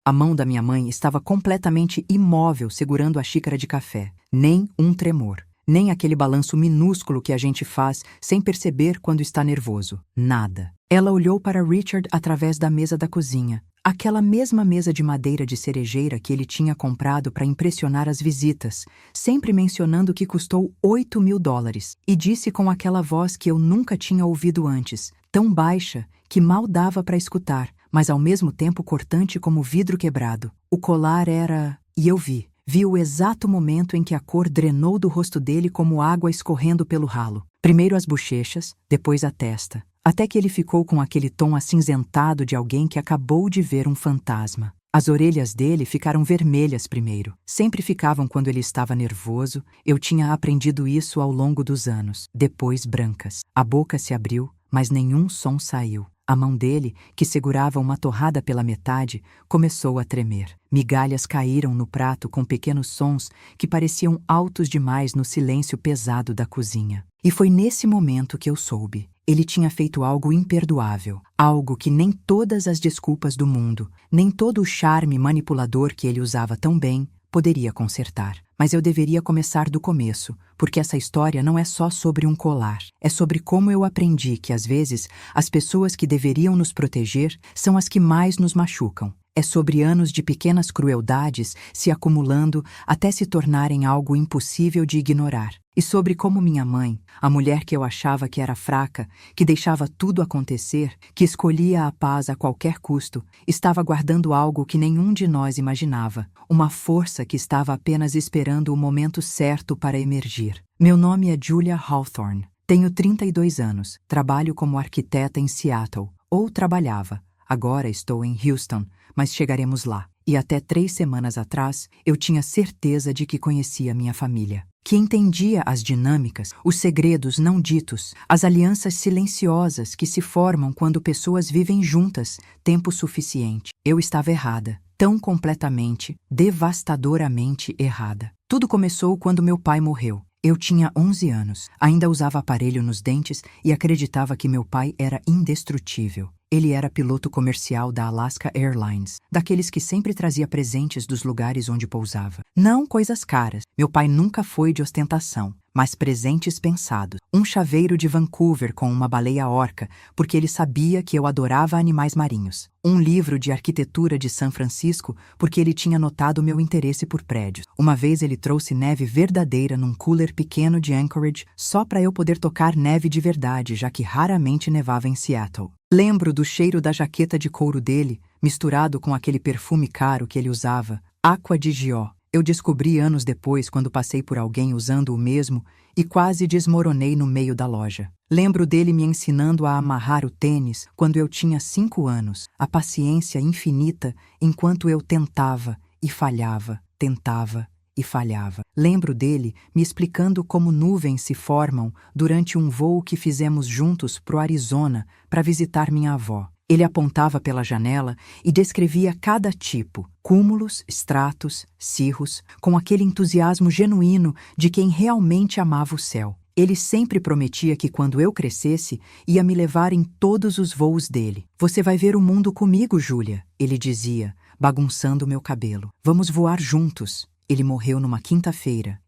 A mão da minha mãe estava completamente imóvel segurando a xícara de café. Nem um tremor. Nem aquele balanço minúsculo que a gente faz sem perceber quando está nervoso. Nada. Ela olhou para Richard através da mesa da cozinha. Aquela mesma mesa de madeira de cerejeira que ele tinha comprado para impressionar as visitas, sempre mencionando que custou $8.000, e disse com aquela voz que eu nunca tinha ouvido antes, tão baixa que mal dava para escutar, mas ao mesmo tempo cortante como vidro quebrado. O colar era... E eu vi o exato momento em que a cor drenou do rosto dele como água escorrendo pelo ralo. Primeiro as bochechas, depois a testa, até que ele ficou com aquele tom acinzentado de alguém que acabou de ver um fantasma. As orelhas dele ficaram vermelhas primeiro. Sempre ficavam quando ele estava nervoso, eu tinha aprendido isso ao longo dos anos. Depois brancas. A boca se abriu, mas nenhum som saiu. A mão dele, que segurava uma torrada pela metade, começou a tremer. Migalhas caíram no prato com pequenos sons que pareciam altos demais no silêncio pesado da cozinha. E foi nesse momento que eu soube. Ele tinha feito algo imperdoável, algo que nem todas as desculpas do mundo, nem todo o charme manipulador que ele usava tão bem, poderia consertar. Mas eu deveria começar do começo, porque essa história não é só sobre um colar. É sobre como eu aprendi que, às vezes, as pessoas que deveriam nos proteger são as que mais nos machucam. É sobre anos de pequenas crueldades se acumulando até se tornarem algo impossível de ignorar. E sobre como minha mãe, a mulher que eu achava que era fraca, que deixava tudo acontecer, que escolhia a paz a qualquer custo, estava guardando algo que nenhum de nós imaginava, uma força que estava apenas esperando o momento certo para emergir. Meu nome é Julia Hawthorne. Tenho 32 anos, trabalho como arquiteta em Seattle, ou trabalhava. Agora estou em Houston, mas chegaremos lá. E até 3 semanas atrás, eu tinha certeza de que conhecia minha família. Que entendia as dinâmicas, os segredos não ditos, as alianças silenciosas que se formam quando pessoas vivem juntas tempo suficiente. Eu estava errada, tão completamente, devastadoramente errada. Tudo começou quando meu pai morreu. Eu tinha 11 anos, ainda usava aparelho nos dentes e acreditava que meu pai era indestrutível. Ele era piloto comercial da Alaska Airlines, daqueles que sempre trazia presentes dos lugares onde pousava. Não coisas caras, meu pai nunca foi de ostentação, mas presentes pensados. Um chaveiro de Vancouver com uma baleia-orca, porque ele sabia que eu adorava animais marinhos. Um livro de arquitetura de São Francisco, porque ele tinha notado meu interesse por prédios. Uma vez ele trouxe neve verdadeira num cooler pequeno de Anchorage, só para eu poder tocar neve de verdade, já que raramente nevava em Seattle. Lembro do cheiro da jaqueta de couro dele, misturado com aquele perfume caro que ele usava, Aqua di Gio. Eu descobri anos depois quando passei por alguém usando o mesmo e quase desmoronei no meio da loja. Lembro dele me ensinando a amarrar o tênis quando eu tinha 5 anos, a paciência infinita enquanto eu tentava e falhava, tentava e falhava. Lembro dele me explicando como nuvens se formam durante um voo que fizemos juntos pro Arizona para visitar minha avó. Ele apontava pela janela e descrevia cada tipo, cúmulos, estratos, cirros, com aquele entusiasmo genuíno de quem realmente amava o céu. Ele sempre prometia que quando eu crescesse, ia me levar em todos os voos dele. "Você vai ver o mundo comigo, Júlia", ele dizia, bagunçando meu cabelo. "Vamos voar juntos." Ele morreu numa quinta-feira,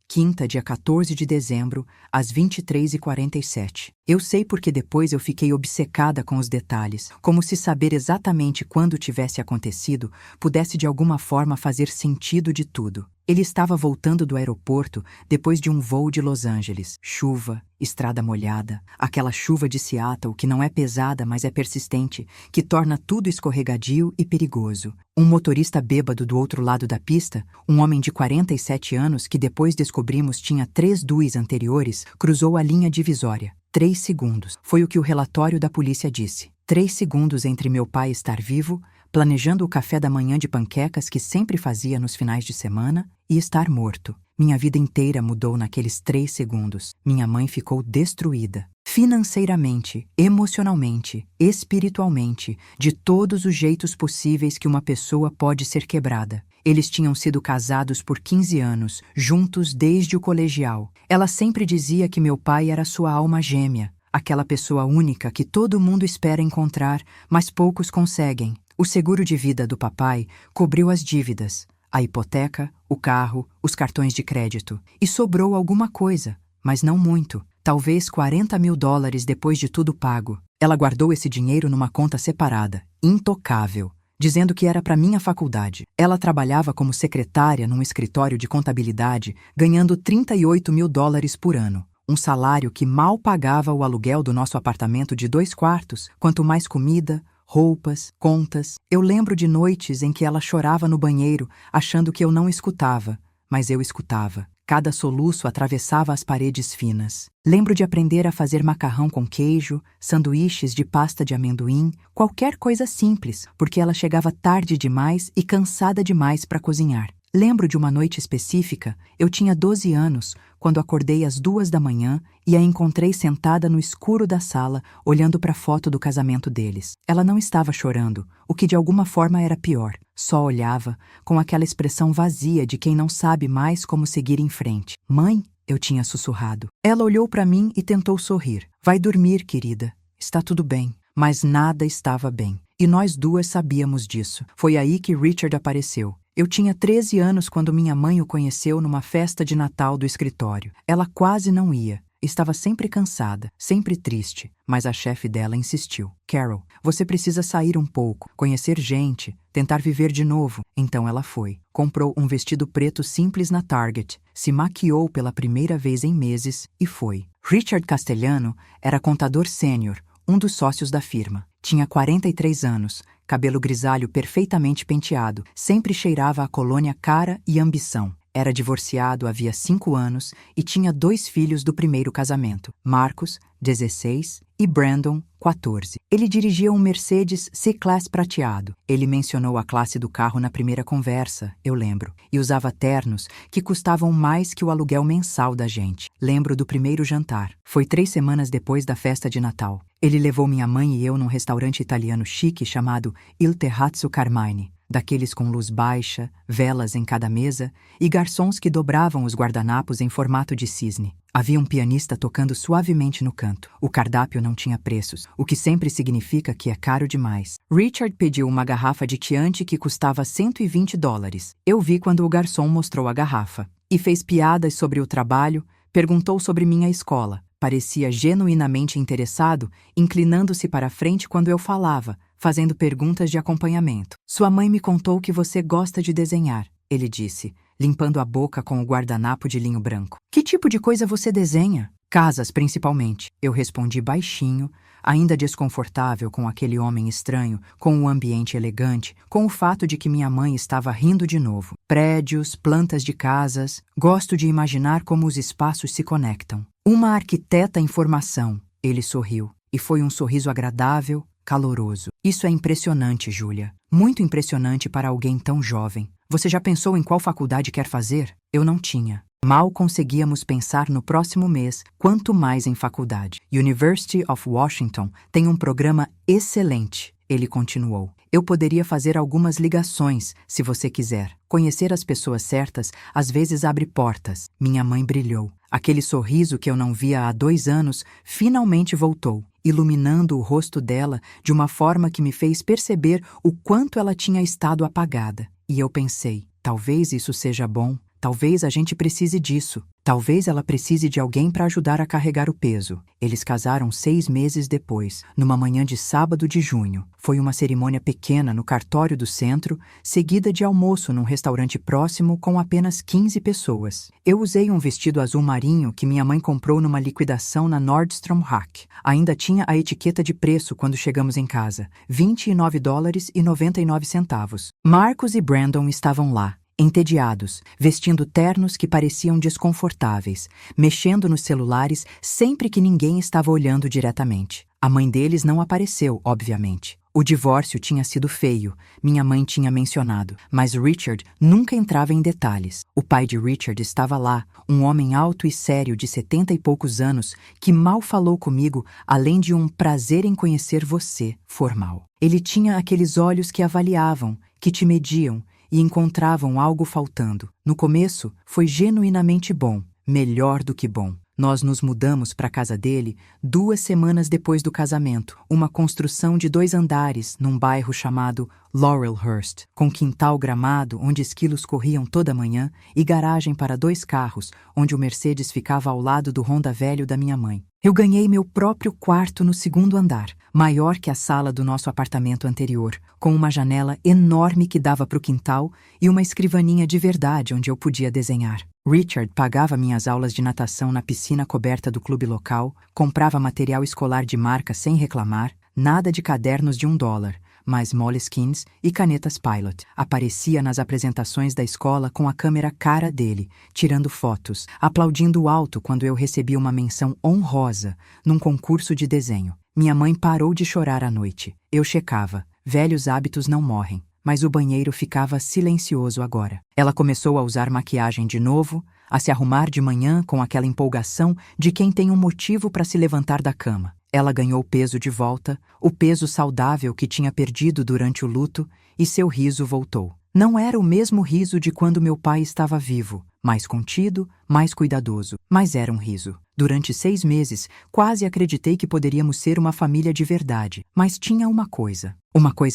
dia 14 de dezembro, às 23h47. Eu sei porque depois eu fiquei obcecada com os detalhes, como se saber exatamente quando tivesse acontecido pudesse de alguma forma fazer sentido de tudo. Ele estava voltando do aeroporto depois de um voo de Los Angeles. Chuva, estrada molhada, aquela chuva de Seattle que não é pesada, mas é persistente, que torna tudo escorregadio e perigoso. Um motorista bêbado do outro lado da pista, um homem de 47 anos que depois descobrimos tinha 3 DUIs anteriores, cruzou a linha divisória. 3 segundos, foi o que o relatório da polícia disse. 3 segundos entre meu pai estar vivo, planejando o café da manhã de panquecas que sempre fazia nos finais de semana, e estar morto. Minha vida inteira mudou naqueles 3 segundos. Minha mãe ficou destruída. Financeiramente, emocionalmente, espiritualmente, de todos os jeitos possíveis que uma pessoa pode ser quebrada. Eles tinham sido casados por 15 anos, juntos desde o colegial. Ela sempre dizia que meu pai era sua alma gêmea, aquela pessoa única que todo mundo espera encontrar, mas poucos conseguem. O seguro de vida do papai cobriu as dívidas, a hipoteca, o carro, os cartões de crédito. E sobrou alguma coisa, mas não muito. Talvez $40.000 depois de tudo pago. Ela guardou esse dinheiro numa conta separada, intocável, dizendo que era para minha faculdade. Ela trabalhava como secretária num escritório de contabilidade, ganhando $38.000 por ano. Um salário que mal pagava o aluguel do nosso apartamento de 2 quartos, quanto mais comida, roupas, contas. Eu lembro de noites em que ela chorava no banheiro, achando que eu não escutava, mas eu escutava. Cada soluço atravessava as paredes finas. Lembro de aprender a fazer macarrão com queijo, sanduíches de pasta de amendoim, qualquer coisa simples, porque ela chegava tarde demais e cansada demais para cozinhar. Lembro de uma noite específica, eu tinha 12 anos, quando acordei às 2 da manhã e a encontrei sentada no escuro da sala, olhando para a foto do casamento deles. Ela não estava chorando, o que de alguma forma era pior. Só olhava, com aquela expressão vazia de quem não sabe mais como seguir em frente. Mãe, eu tinha sussurrado. Ela olhou para mim e tentou sorrir. Vai dormir, querida. Está tudo bem. Mas nada estava bem. E nós duas sabíamos disso. Foi aí que Richard apareceu. Eu tinha 13 anos quando minha mãe o conheceu numa festa de Natal do escritório. Ela quase não ia. Estava sempre cansada, sempre triste, mas a chefe dela insistiu. Carol, você precisa sair um pouco, conhecer gente, tentar viver de novo. Então ela foi. Comprou um vestido preto simples na Target, se maquiou pela primeira vez em meses e foi. Richard Castellano era contador sênior, um dos sócios da firma. Tinha 43 anos, cabelo grisalho perfeitamente penteado, sempre cheirava a colônia cara e ambição. Era divorciado havia 5 anos e tinha 2 filhos do primeiro casamento, Marcos, 16, e Brandon, 14. Ele dirigia um Mercedes C-Class prateado. Ele mencionou a classe do carro na primeira conversa, eu lembro, e usava ternos que custavam mais que o aluguel mensal da gente. Lembro do primeiro jantar. Foi 3 semanas depois da festa de Natal. Ele levou minha mãe e eu num restaurante italiano chique chamado Il Terrazzo Carmine, daqueles com luz baixa, velas em cada mesa e garçons que dobravam os guardanapos em formato de cisne. Havia um pianista tocando suavemente no canto. O cardápio não tinha preços, o que sempre significa que é caro demais. Richard pediu uma garrafa de Chianti que custava $120. Eu vi quando o garçom mostrou a garrafa. E fez piadas sobre o trabalho, perguntou sobre minha escola. Parecia genuinamente interessado, inclinando-se para a frente quando eu falava, fazendo perguntas de acompanhamento. Sua mãe me contou que você gosta de desenhar, ele disse, limpando a boca com o guardanapo de linho branco. Que tipo de coisa você desenha? Casas, principalmente. Eu respondi baixinho, ainda desconfortável com aquele homem estranho, com o ambiente elegante, com o fato de que minha mãe estava rindo de novo. Prédios, plantas de casas. Gosto de imaginar como os espaços se conectam. Uma arquiteta em formação. Ele sorriu. E foi um sorriso agradável, caloroso. Isso é impressionante, Júlia. Muito impressionante para alguém tão jovem. Você já pensou em qual faculdade quer fazer? Eu não tinha. Mal conseguíamos pensar no próximo mês, quanto mais em faculdade. University of Washington tem um programa excelente, ele continuou. Eu poderia fazer algumas ligações, se você quiser. Conhecer as pessoas certas às vezes abre portas. Minha mãe brilhou. Aquele sorriso que eu não via há 2 anos finalmente voltou, iluminando o rosto dela de uma forma que me fez perceber o quanto ela tinha estado apagada. E eu pensei, talvez isso seja bom. Talvez a gente precise disso. Talvez ela precise de alguém para ajudar a carregar o peso. Eles casaram 6 meses depois, numa manhã de sábado de junho. Foi uma cerimônia pequena no cartório do centro, seguida de almoço num restaurante próximo com apenas 15 pessoas. Eu usei um vestido azul marinho que minha mãe comprou numa liquidação na Nordstrom Rack. Ainda tinha a etiqueta de preço quando chegamos em casa. $29,99. Marcos e Brandon estavam lá, entediados, vestindo ternos que pareciam desconfortáveis, mexendo nos celulares sempre que ninguém estava olhando diretamente. A mãe deles não apareceu, obviamente. O divórcio tinha sido feio, minha mãe tinha mencionado, mas Richard nunca entrava em detalhes. O pai de Richard estava lá, um homem alto e sério de 70 e poucos anos, que mal falou comigo, além de um prazer em conhecer você, formal. Ele tinha aqueles olhos que avaliavam, que te mediam, e encontravam algo faltando. No começo, foi genuinamente bom, melhor do que bom. Nós nos mudamos para a casa dele 2 semanas depois do casamento, uma construção de 2 andares num bairro chamado Laurelhurst, com quintal gramado onde esquilos corriam toda manhã e garagem para 2 carros, onde o Mercedes ficava ao lado do Honda velho da minha mãe. Eu ganhei meu próprio quarto no 2º andar, maior que a sala do nosso apartamento anterior, com uma janela enorme que dava para o quintal e uma escrivaninha de verdade onde eu podia desenhar. Richard pagava minhas aulas de natação na piscina coberta do clube local, comprava material escolar de marca sem reclamar, nada de cadernos de $1, mas Moleskines e canetas Pilot. Aparecia nas apresentações da escola com a câmera cara dele, tirando fotos, aplaudindo alto quando eu recebia uma menção honrosa num concurso de desenho. Minha mãe parou de chorar à noite. Eu checava. Velhos hábitos não morrem. Mas o banheiro ficava silencioso agora. Ela começou a usar maquiagem de novo, a se arrumar de manhã com aquela empolgação de quem tem um motivo para se levantar da cama. Ela ganhou peso de volta, o peso saudável que tinha perdido durante o luto, e seu riso voltou. Não era o mesmo riso de quando meu pai estava vivo, mais contido, mais cuidadoso, mas era um riso. Durante 6 meses, quase acreditei que poderíamos ser uma família de verdade, mas tinha uma coisa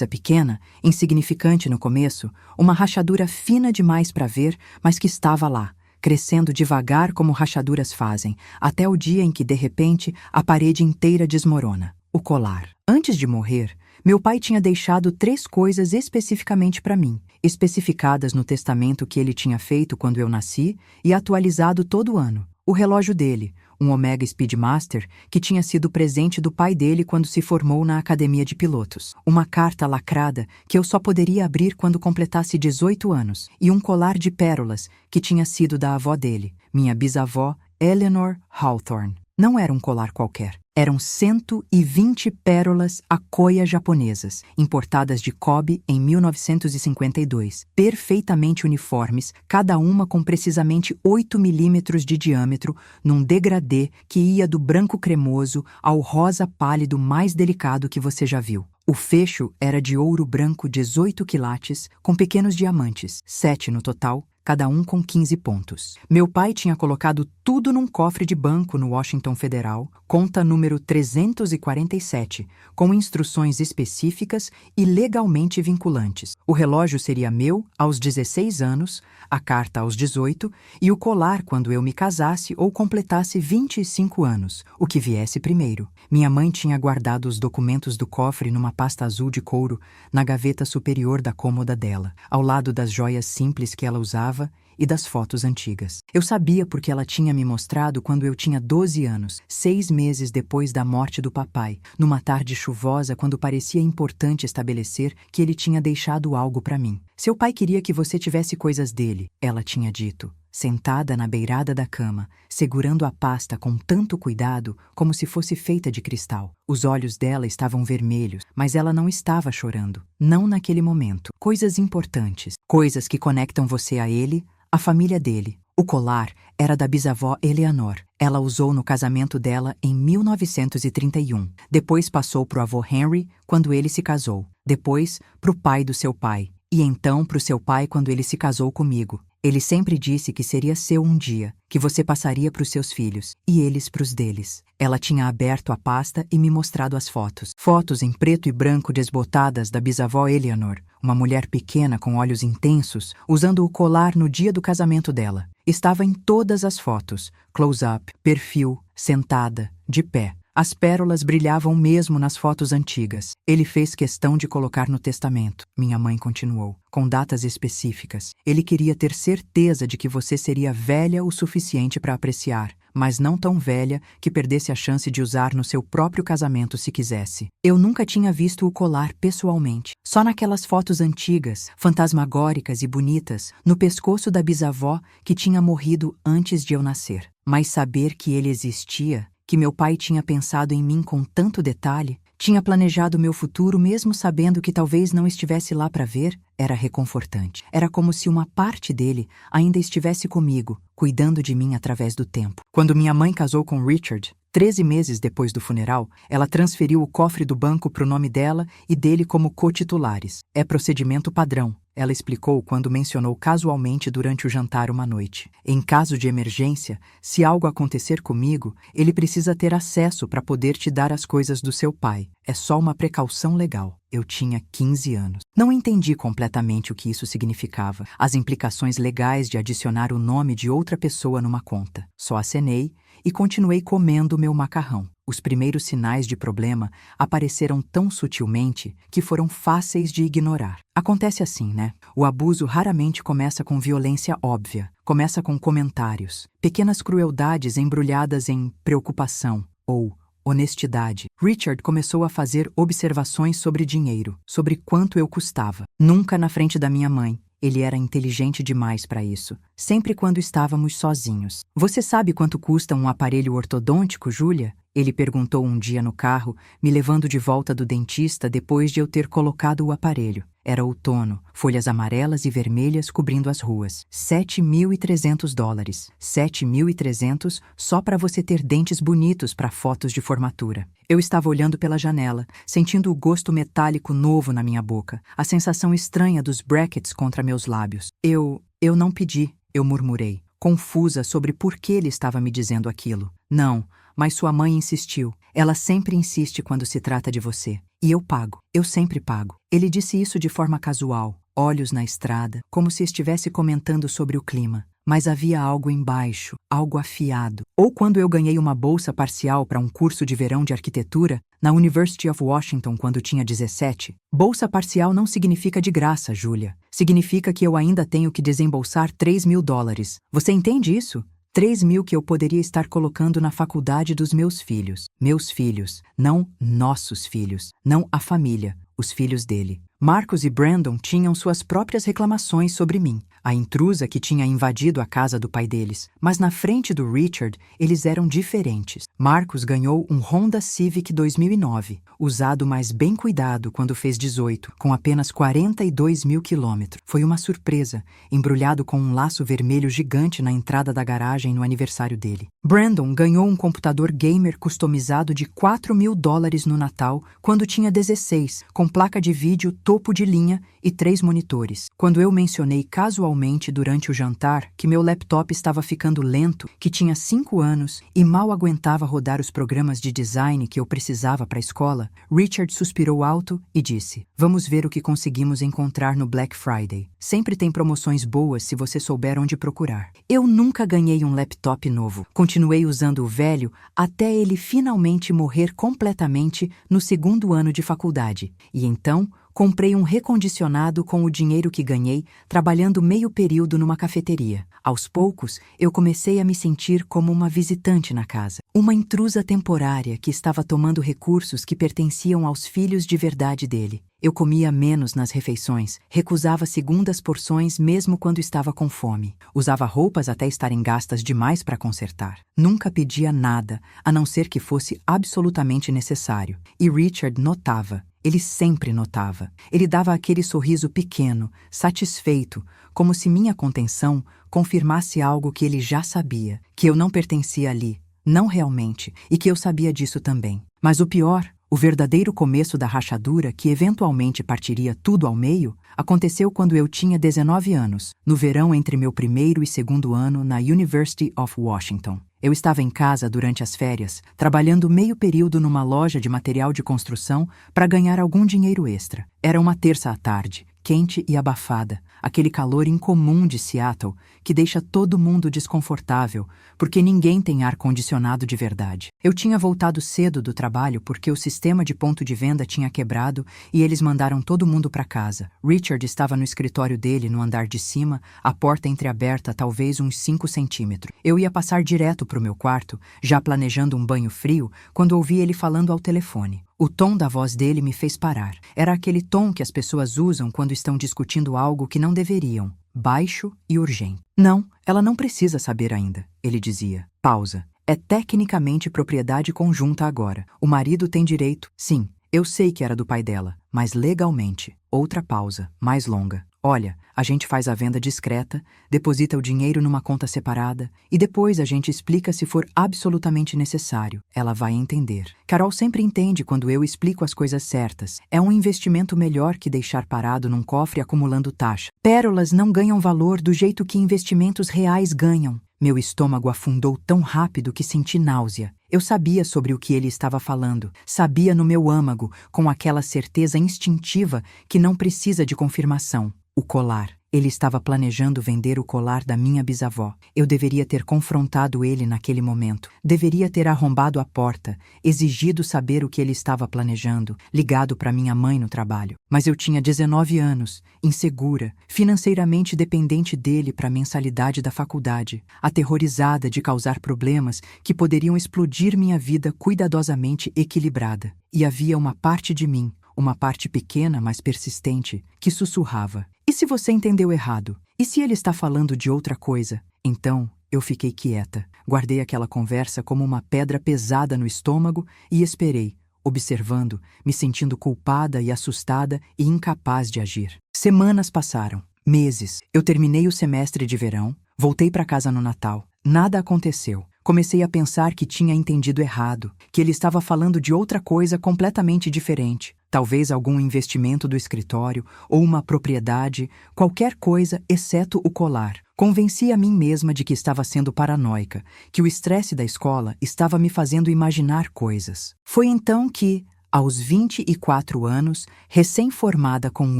pequena, insignificante no começo, uma rachadura fina demais para ver, mas que estava lá, crescendo devagar como rachaduras fazem, até o dia em que, de repente, a parede inteira desmorona. O colar. Antes de morrer, meu pai tinha deixado 3 coisas especificamente para mim, especificadas no testamento que ele tinha feito quando eu nasci e atualizado todo ano. O relógio dele, um Omega Speedmaster, que tinha sido presente do pai dele quando se formou na academia de pilotos. Uma carta lacrada que eu só poderia abrir quando completasse 18 anos. E um colar de pérolas que tinha sido da avó dele, minha bisavó Eleanor Hawthorne. Não era um colar qualquer. Eram 120 pérolas Akoya japonesas, importadas de Kobe em 1952, perfeitamente uniformes, cada uma com precisamente 8 milímetros de diâmetro, num degradê que ia do branco cremoso ao rosa pálido mais delicado que você já viu. O fecho era de ouro branco 18 quilates, com pequenos diamantes, 7 no total, cada um com 15 pontos. Meu pai tinha colocado tudo num cofre de banco no Washington Federal, conta número 347, com instruções específicas e legalmente vinculantes. O relógio seria meu aos 16 anos, a carta aos 18 e o colar quando eu me casasse ou completasse 25 anos, o que viesse primeiro. Minha mãe tinha guardado os documentos do cofre numa pasta azul de couro na gaveta superior da cômoda dela, ao lado das joias simples que ela usava e das fotos antigas. Eu sabia porque ela tinha me mostrado quando eu tinha 12 anos, 6 meses depois da morte do papai, numa tarde chuvosa quando parecia importante estabelecer que ele tinha deixado algo para mim. Seu pai queria que você tivesse coisas dele, ela tinha dito, sentada na beirada da cama, segurando a pasta com tanto cuidado como se fosse feita de cristal. Os olhos dela estavam vermelhos, mas ela não estava chorando. Não naquele momento. Coisas importantes, coisas que conectam você a ele, a família dele. O colar era da bisavó Eleanor. Ela usou no casamento dela em 1931. Depois passou para o avô Henry quando ele se casou. Depois para o pai do seu pai. E então para o seu pai quando ele se casou comigo. Ele sempre disse que seria seu um dia, que você passaria para os seus filhos, e eles para os deles. Ela tinha aberto a pasta e me mostrado as fotos. Fotos em preto e branco desbotadas da bisavó Eleanor, uma mulher pequena com olhos intensos, usando o colar no dia do casamento dela. Estava em todas as fotos, close-up, perfil, sentada, de pé. As pérolas brilhavam mesmo nas fotos antigas. Ele fez questão de colocar no testamento, minha mãe continuou, com datas específicas. Ele queria ter certeza de que você seria velha o suficiente para apreciar, mas não tão velha que perdesse a chance de usar no seu próprio casamento se quisesse. Eu nunca tinha visto o colar pessoalmente. Só naquelas fotos antigas, fantasmagóricas e bonitas, no pescoço da bisavó que tinha morrido antes de eu nascer. Mas saber que ele existia, que meu pai tinha pensado em mim com tanto detalhe, tinha planejado meu futuro mesmo sabendo que talvez não estivesse lá para ver, era reconfortante. Era como se uma parte dele ainda estivesse comigo, cuidando de mim através do tempo. Quando minha mãe casou com Richard, 13 meses depois do funeral, ela transferiu o cofre do banco para o nome dela e dele como cotitulares. É procedimento padrão, ela explicou quando mencionou casualmente durante o jantar uma noite. Em caso de emergência, se algo acontecer comigo, ele precisa ter acesso para poder te dar as coisas do seu pai. É só uma precaução legal. Eu tinha 15 anos. Não entendi completamente o que isso significava, as implicações legais de adicionar o nome de outra pessoa numa conta. Só acenei e continuei comendo meu macarrão. Os primeiros sinais de problema apareceram tão sutilmente que foram fáceis de ignorar. Acontece assim, né? O abuso raramente começa com violência óbvia. Começa com comentários, pequenas crueldades embrulhadas em preocupação ou honestidade. Richard começou a fazer observações sobre dinheiro, sobre quanto eu custava. Nunca na frente da minha mãe. Ele era inteligente demais para isso, sempre quando estávamos sozinhos. Você sabe quanto custa um aparelho ortodôntico, Julia? Ele perguntou um dia no carro, me levando de volta do dentista depois de eu ter colocado o aparelho. Era outono, folhas amarelas e vermelhas cobrindo as ruas. $7.300. 7.300 só para você ter dentes bonitos para fotos de formatura. Eu estava olhando pela janela, sentindo o gosto metálico novo na minha boca, a sensação estranha dos brackets contra meus lábios. Eu não pedi, eu murmurei, confusa sobre por que ele estava me dizendo aquilo. Não, mas sua mãe insistiu. Ela sempre insiste quando se trata de você. E eu pago. Eu sempre pago. Ele disse isso de forma casual, olhos na estrada, como se estivesse comentando sobre o clima. Mas havia algo embaixo, algo afiado. Ou quando eu ganhei uma bolsa parcial para um curso de verão de arquitetura na University of Washington quando tinha 17. Bolsa parcial não significa de graça, Julia. Significa que eu ainda tenho que desembolsar $3.000. Você entende isso? 3.000 que eu poderia estar colocando na faculdade dos meus filhos. Meus filhos, não nossos filhos, não a família, os filhos dele. Marcos e Brandon tinham suas próprias reclamações sobre mim, a intrusa que tinha invadido a casa do pai deles. Mas na frente do Richard, eles eram diferentes. Marcos ganhou um Honda Civic 2009, usado mas bem cuidado quando fez 18, com apenas 42.000 quilômetros. Foi uma surpresa, embrulhado com um laço vermelho gigante na entrada da garagem no aniversário dele. Brandon ganhou um computador gamer customizado de $4.000 no Natal quando tinha 16, com placa de vídeo topo de linha e 3 monitores. Quando eu mencionei casualmente durante o jantar que meu laptop estava ficando lento, que tinha 5 anos e mal aguentava rodar os programas de design que eu precisava para a escola, Richard suspirou alto e disse: "Vamos ver o que conseguimos encontrar no Black Friday. Sempre tem promoções boas se você souber onde procurar." Eu nunca ganhei um laptop novo. Continuei usando o velho até ele finalmente morrer completamente no 2º ano de faculdade. E então, comprei um recondicionado com o dinheiro que ganhei trabalhando meio período numa cafeteria. Aos poucos, eu comecei a me sentir como uma visitante na casa. Uma intrusa temporária que estava tomando recursos que pertenciam aos filhos de verdade dele. Eu comia menos nas refeições, recusava segundas porções mesmo quando estava com fome. Usava roupas até estarem gastas demais para consertar. Nunca pedia nada, a não ser que fosse absolutamente necessário. E Richard notava. Ele sempre notava. Ele dava aquele sorriso pequeno, satisfeito, como se minha contenção confirmasse algo que ele já sabia, que eu não pertencia ali, não realmente, e que eu sabia disso também. Mas o pior, o verdadeiro começo da rachadura, que eventualmente partiria tudo ao meio, aconteceu quando eu tinha 19 anos, no verão entre meu 1º e 2º ano na University of Washington. Eu estava em casa durante as férias, trabalhando meio período numa loja de material de construção para ganhar algum dinheiro extra. Era uma terça à tarde, quente e abafada, aquele calor incomum de Seattle que deixa todo mundo desconfortável, porque ninguém tem ar-condicionado de verdade. Eu tinha voltado cedo do trabalho porque o sistema de ponto de venda tinha quebrado e eles mandaram todo mundo para casa. Richard estava no escritório dele no andar de cima, a porta entreaberta talvez uns 5 centímetros. Eu ia passar direto para o meu quarto, já planejando um banho frio, quando ouvi ele falando ao telefone. O tom da voz dele me fez parar. Era aquele tom que as pessoas usam quando estão discutindo algo que não deveriam, baixo e urgente. "Não, ela não precisa saber ainda", ele dizia. Pausa. "É tecnicamente propriedade conjunta agora. O marido tem direito." Sim, eu sei que era do pai dela, mas legalmente. Outra pausa, mais longa. "Olha, A gente faz a venda discreta, deposita o dinheiro numa conta separada e depois a gente explica se for absolutamente necessário. Ela vai entender. Carol sempre entende quando eu explico as coisas certas. É um investimento melhor que deixar parado num cofre acumulando taxa. Pérolas não ganham valor do jeito que investimentos reais ganham. Meu estômago afundou tão rápido que senti náusea. Eu sabia sobre o que ele estava falando. Sabia no meu âmago, com aquela certeza instintiva que não precisa de confirmação. O colar. Ele estava planejando vender o colar da minha bisavó. Eu deveria ter confrontado ele naquele momento. Deveria ter arrombado a porta, exigido saber o que ele estava planejando, ligado para minha mãe no trabalho. Mas eu tinha 19 anos, insegura, financeiramente dependente dele para a mensalidade da faculdade, aterrorizada de causar problemas que poderiam explodir minha vida cuidadosamente equilibrada. E havia uma parte de mim, uma parte pequena, mas persistente, que sussurrava: e se você entendeu errado? E se ele está falando de outra coisa? Então, eu fiquei quieta. Guardei aquela conversa como uma pedra pesada no estômago e esperei, observando, me sentindo culpada e assustada e incapaz de agir. Semanas passaram. Meses. Eu terminei o semestre de verão, voltei para casa no Natal. Nada aconteceu. Comecei a pensar que tinha entendido errado, que ele estava falando de outra coisa completamente diferente. Talvez algum investimento do escritório ou uma propriedade, qualquer coisa exceto o colar. Convenci a mim mesma de que estava sendo paranoica, que o estresse da escola estava me fazendo imaginar coisas. Foi então que, aos 24 anos, recém-formada com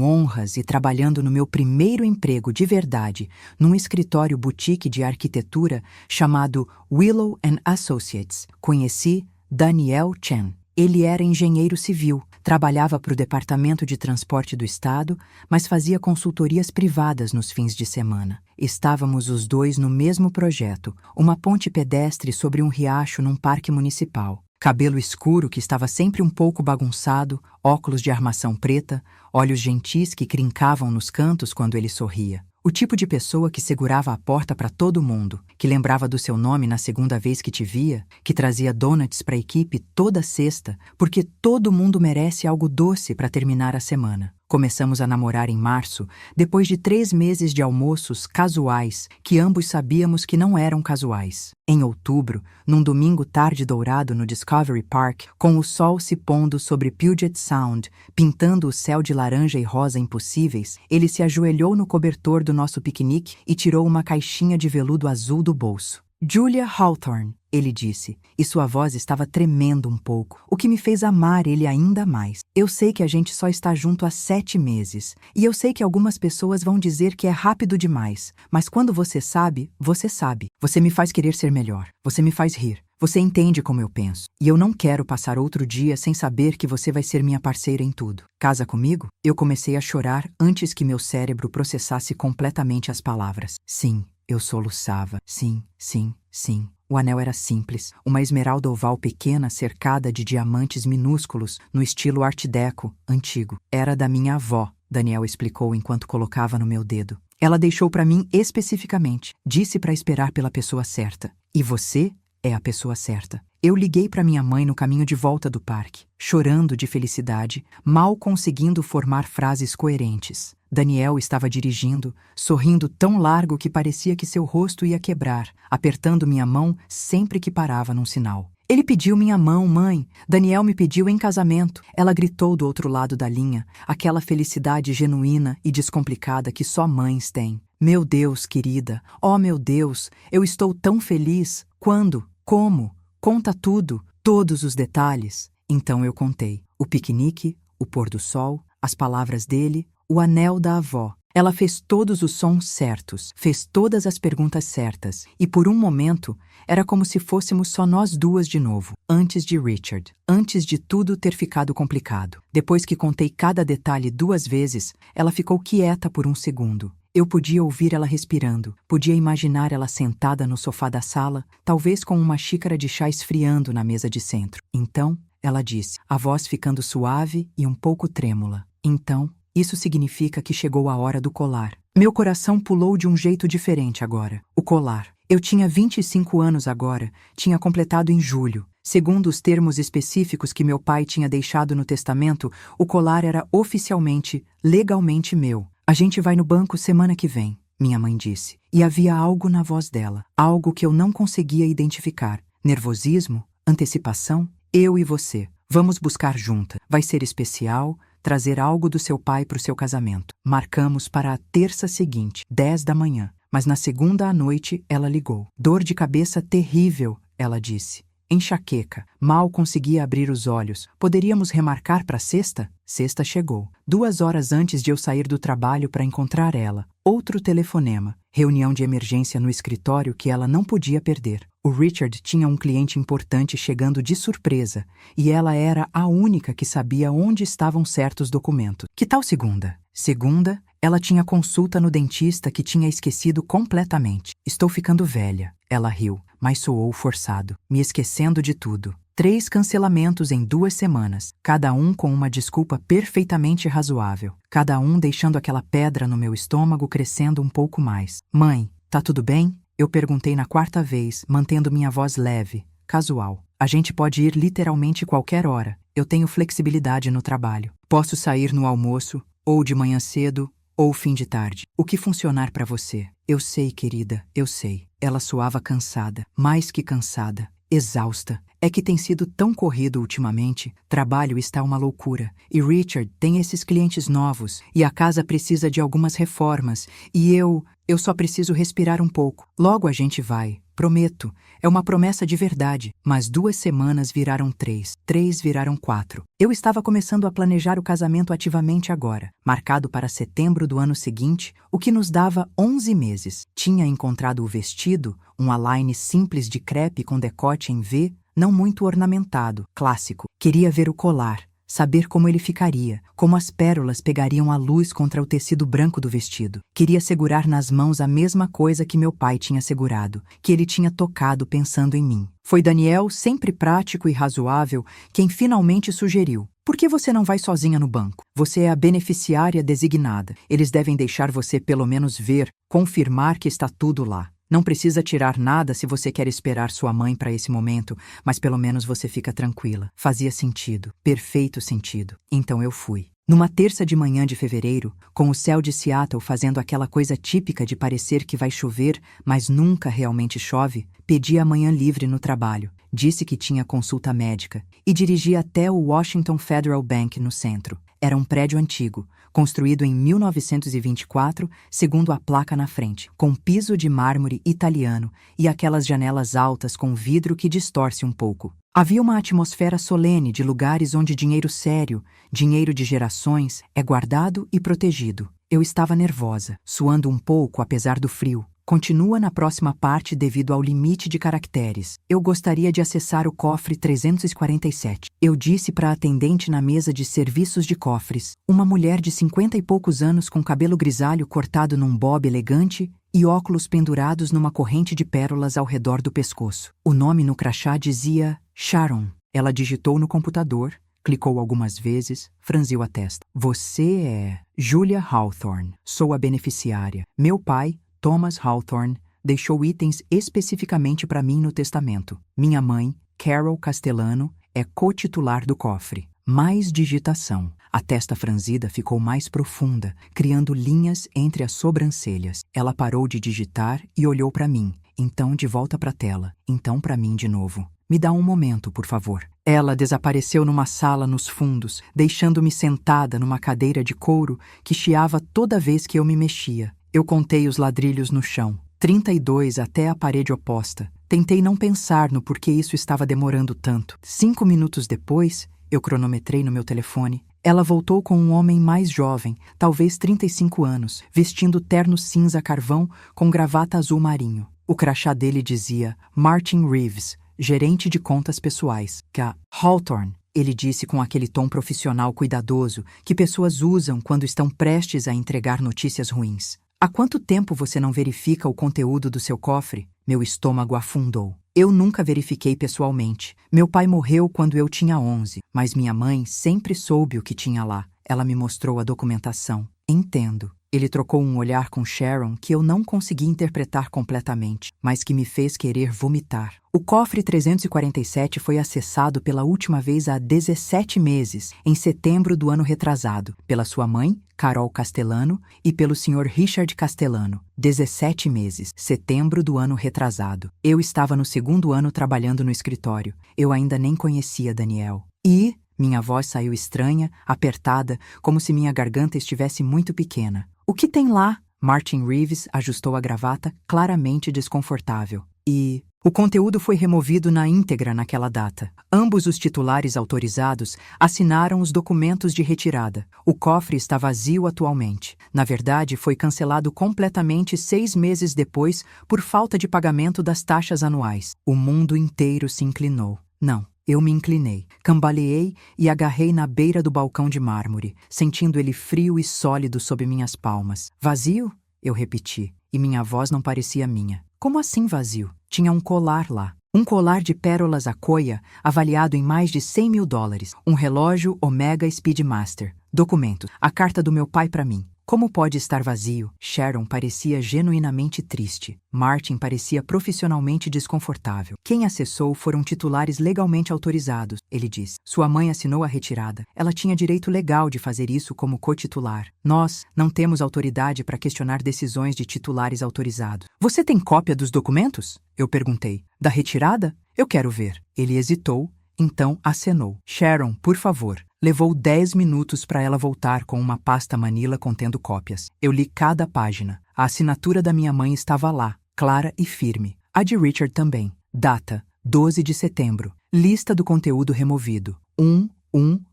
honras e trabalhando no meu primeiro emprego de verdade, num escritório boutique de arquitetura chamado Willow & Associates, conheci Daniel Chen. Ele era engenheiro civil, trabalhava para o Departamento de Transporte do Estado, mas fazia consultorias privadas nos fins de semana. Estávamos os dois no mesmo projeto, uma ponte pedestre sobre um riacho num parque municipal. Cabelo escuro que estava sempre um pouco bagunçado, óculos de armação preta, olhos gentis que crincavam nos cantos quando ele sorria. O tipo de pessoa que segurava a porta para todo mundo, que lembrava do seu nome na segunda vez que te via, que trazia donuts para a equipe toda sexta, porque todo mundo merece algo doce para terminar a semana. Começamos a namorar em março, depois de 3 meses de almoços casuais, que ambos sabíamos que não eram casuais. Em outubro, num domingo tarde dourado no Discovery Park, com o sol se pondo sobre Puget Sound, pintando o céu de laranja e rosa impossíveis, ele se ajoelhou no cobertor do nosso piquenique e tirou uma caixinha de veludo azul do bolso. Julia Hawthorne, ele disse, e sua voz estava tremendo um pouco, o que me fez amar ele ainda mais. Eu sei que a gente só está junto há 7 meses, e eu sei que algumas pessoas vão dizer que é rápido demais, mas quando você sabe, você sabe. Você me faz querer ser melhor, você me faz rir, você entende como eu penso, e eu não quero passar outro dia sem saber que você vai ser minha parceira em tudo. Casa comigo? Eu comecei a chorar antes que meu cérebro processasse completamente as palavras. Sim. Eu soluçava. Sim, sim, sim. O anel era simples, uma esmeralda oval pequena cercada de diamantes minúsculos no estilo Art Deco, antigo. Era da minha avó, Daniel explicou enquanto colocava no meu dedo. Ela deixou para mim especificamente. Disse para esperar pela pessoa certa. E você é a pessoa certa. Eu liguei para minha mãe no caminho de volta do parque, chorando de felicidade, mal conseguindo formar frases coerentes. Daniel estava dirigindo, sorrindo tão largo que parecia que seu rosto ia quebrar, apertando minha mão sempre que parava num sinal. Ele pediu minha mão, mãe. Daniel me pediu em casamento. Ela gritou do outro lado da linha, aquela felicidade genuína e descomplicada que só mães têm. Meu Deus, querida, oh meu Deus, eu estou tão feliz. Quando? Como? Conta tudo, todos os detalhes. Então eu contei. O piquenique, o pôr do sol, as palavras dele, o anel da avó. Ela fez todos os sons certos, fez todas as perguntas certas, e por um momento era como se fôssemos só nós duas de novo, antes de Richard, antes de tudo ter ficado complicado. Depois que contei cada detalhe 2 vezes, ela ficou quieta por um segundo. Eu podia ouvir ela respirando, podia imaginar ela sentada no sofá da sala, talvez com uma xícara de chá esfriando na mesa de centro. Então, ela disse, a voz ficando suave e um pouco trêmula. Então, isso significa que chegou a hora do colar. Meu coração pulou de um jeito diferente agora. O colar. Eu tinha 25 anos agora, tinha completado em julho. Segundo os termos específicos que meu pai tinha deixado no testamento, o colar era oficialmente, legalmente meu. A gente vai no banco semana que vem, minha mãe disse. E havia algo na voz dela, algo que eu não conseguia identificar. Nervosismo? Antecipação? Eu e você. Vamos buscar junta. Vai ser especial, trazer algo do seu pai para o seu casamento. Marcamos para a terça seguinte, 10 da manhã. Mas na segunda à noite ela ligou. Dor de cabeça terrível, ela disse. Enxaqueca. Mal conseguia abrir os olhos. Poderíamos remarcar para sexta? Sexta chegou. 2 horas antes de eu sair do trabalho para encontrar ela. Outro telefonema. Reunião de emergência no escritório que ela não podia perder. O Richard tinha um cliente importante chegando de surpresa e ela era a única que sabia onde estavam certos documentos. Que tal segunda? Segunda, ela tinha consulta no dentista que tinha esquecido completamente. Estou ficando velha. Ela riu, mas soou forçado, me esquecendo de tudo. 3 cancelamentos em 2 semanas, cada um com uma desculpa perfeitamente razoável, cada um deixando aquela pedra no meu estômago crescendo um pouco mais. Mãe, tá tudo bem? Eu perguntei na 4ª vez, mantendo minha voz leve, casual. A gente pode ir literalmente qualquer hora. Eu tenho flexibilidade no trabalho. Posso sair no almoço, ou de manhã cedo, ou fim de tarde. O que funcionar para você? Eu sei, querida, eu sei. Ela soava cansada, mais que cansada, exausta. É que tem sido tão corrido ultimamente, trabalho está uma loucura. E Richard tem esses clientes novos, e a casa precisa de algumas reformas, e eu só preciso respirar um pouco. Logo a gente vai, prometo. É uma promessa de verdade. Mas 2 semanas viraram 3, 3 viraram 4. Eu estava começando a planejar o casamento ativamente agora, marcado para setembro do ano seguinte, o que nos dava 11 meses. Tinha encontrado o vestido, um aline simples de crepe com decote em V, não muito ornamentado, clássico. Queria ver o colar, saber como ele ficaria, como as pérolas pegariam a luz contra o tecido branco do vestido. Queria segurar nas mãos a mesma coisa que meu pai tinha segurado, que ele tinha tocado pensando em mim. Foi Daniel, sempre prático e razoável, quem finalmente sugeriu: por que você não vai sozinha no banco? Você é a beneficiária designada. Eles devem deixar você pelo menos ver, confirmar que está tudo lá. Não precisa tirar nada se você quer esperar sua mãe para esse momento, mas pelo menos você fica tranquila. Fazia sentido, perfeito sentido. Então eu fui. Numa terça de manhã de fevereiro, com o céu de Seattle fazendo aquela coisa típica de parecer que vai chover, mas nunca realmente chove, pedi a manhã livre no trabalho, disse que tinha consulta médica e dirigi até o Washington Federal Bank no centro. Era um prédio antigo, construído em 1924, segundo a placa na frente, com piso de mármore italiano e aquelas janelas altas com vidro que distorce um pouco. Havia uma atmosfera solene de lugares onde dinheiro sério, dinheiro de gerações, é guardado e protegido. Eu estava nervosa, suando um pouco apesar do frio. Continua na próxima parte devido ao limite de caracteres. Eu gostaria de acessar o cofre 347. Eu disse para a atendente na mesa de serviços de cofres, uma mulher de 50 e poucos anos com cabelo grisalho cortado num bob elegante e óculos pendurados numa corrente de pérolas ao redor do pescoço. O nome no crachá dizia Sharon. Ela digitou no computador, clicou algumas vezes, franziu a testa. Você é Julia Hawthorne. Sou a beneficiária. Meu pai, Thomas Hawthorne, deixou itens especificamente para mim no testamento. Minha mãe, Carol Castellano, é co-titular do cofre. Mais digitação. A testa franzida ficou mais profunda, criando linhas entre as sobrancelhas. Ela parou de digitar e olhou para mim, então de volta para a tela, então para mim de novo. Me dá um momento, por favor. Ela desapareceu numa sala nos fundos, deixando-me sentada numa cadeira de couro que chiava toda vez que eu me mexia. Eu contei os ladrilhos no chão, 32 até a parede oposta. Tentei não pensar no porquê isso estava demorando tanto. 5 minutos depois, eu cronometrei no meu telefone. Ela voltou com um homem mais jovem, talvez 35 anos, vestindo terno cinza carvão com gravata azul marinho. O crachá dele dizia Martin Reeves, gerente de contas pessoais. Hawthorne, ele disse com aquele tom profissional cuidadoso que pessoas usam quando estão prestes a entregar notícias ruins. Há quanto tempo você não verifica o conteúdo do seu cofre? Meu estômago afundou. Eu nunca verifiquei pessoalmente. Meu pai morreu quando eu tinha 11, mas minha mãe sempre soube o que tinha lá. Ela me mostrou a documentação. Entendo. Ele trocou um olhar com Sharon que eu não consegui interpretar completamente, mas que me fez querer vomitar. O cofre 347 foi acessado pela última vez há 17 meses, em setembro do ano retrasado, pela sua mãe, Carol Castellano, e pelo Sr. Richard Castellano. 17 meses, setembro do ano retrasado. Eu estava no segundo ano trabalhando no escritório. Eu ainda nem conhecia Daniel. E minha voz saiu estranha, apertada, como se minha garganta estivesse muito pequena. O que tem lá? Martin Reeves ajustou a gravata, claramente desconfortável. E o conteúdo foi removido na íntegra naquela data. Ambos os titulares autorizados assinaram os documentos de retirada. O cofre está vazio atualmente. Na verdade, foi cancelado completamente 6 meses depois por falta de pagamento das taxas anuais. O mundo inteiro se inclinou. Não. Eu me inclinei, cambaleei e agarrei na beira do balcão de mármore, sentindo ele frio e sólido sob minhas palmas. Vazio? Eu repeti, e minha voz não parecia minha. Como assim vazio? Tinha um colar lá. Um colar de pérolas Akoya, avaliado em mais de $100.000. Um relógio Omega Speedmaster. Documentos. A carta do meu pai para mim. Como pode estar vazio? Sharon parecia genuinamente triste. Martin parecia profissionalmente desconfortável. Quem acessou foram titulares legalmente autorizados, ele disse. Sua mãe assinou a retirada. Ela tinha direito legal de fazer isso como co-titular. Nós não temos autoridade para questionar decisões de titulares autorizados. Você tem cópia dos documentos? Eu perguntei. Da retirada? Eu quero ver. Ele hesitou, então acenou. Sharon, por favor. Levou 10 minutos para ela voltar com uma pasta manila contendo cópias. Eu li cada página. A assinatura da minha mãe estava lá, clara e firme. A de Richard também. Data: 12 de setembro. Lista do conteúdo removido. 1.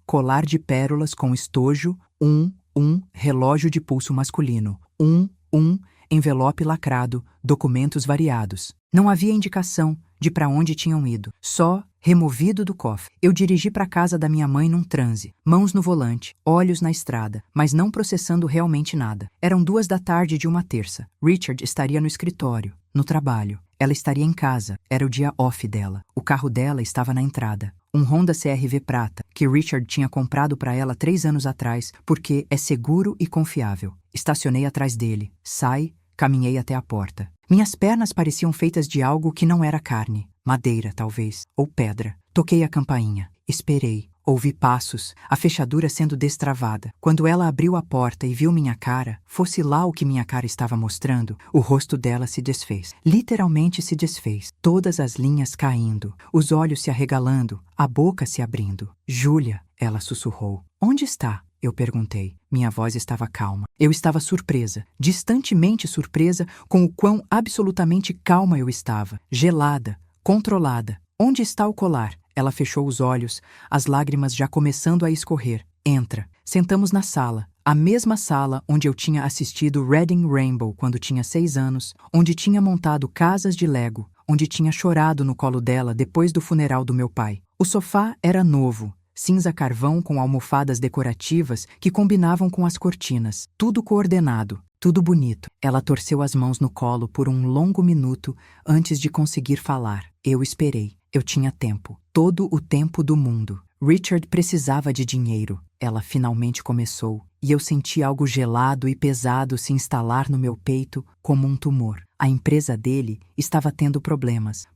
Colar de pérolas com estojo. 1. Relógio de pulso masculino. 1. Envelope lacrado. Documentos variados. Não havia indicação de para onde tinham ido. Só removido do cofre. Eu dirigi para a casa da minha mãe num transe, mãos no volante, olhos na estrada, mas não processando realmente nada. Eram 2 da tarde de uma terça. Richard estaria no escritório, no trabalho. Ela estaria em casa. Era o dia off dela. O carro dela estava na entrada. Um Honda CR-V prata, que Richard tinha comprado para ela 3 anos atrás, porque é seguro e confiável. Estacionei atrás dele. Caminhei até a porta. Minhas pernas pareciam feitas de algo que não era carne. Madeira, talvez, ou pedra. Toquei a campainha. Esperei. Ouvi passos, a fechadura sendo destravada. Quando ela abriu a porta e viu minha cara, fosse lá o que minha cara estava mostrando, o rosto dela se desfez. Literalmente se desfez. Todas as linhas caindo, os olhos se arregalando, a boca se abrindo. Júlia, ela sussurrou. Onde está? Eu perguntei. Minha voz estava calma. Eu estava surpresa, distantemente surpresa com o quão absolutamente calma eu estava. Gelada, controlada. Onde está o colar? Ela fechou os olhos, as lágrimas já começando a escorrer. Entra. Sentamos na sala, a mesma sala onde eu tinha assistido Reading Rainbow quando tinha 6 anos, onde tinha montado casas de Lego, onde tinha chorado no colo dela depois do funeral do meu pai. O sofá era novo, cinza carvão com almofadas decorativas que combinavam com as cortinas. Tudo coordenado, tudo bonito. Ela torceu as mãos no colo por um longo minuto antes de conseguir falar. Eu esperei. Eu tinha tempo. Todo o tempo do mundo. Richard precisava de dinheiro. Ela finalmente começou, e eu senti algo gelado e pesado se instalar no meu peito como um tumor. A empresa dele estava tendo problemas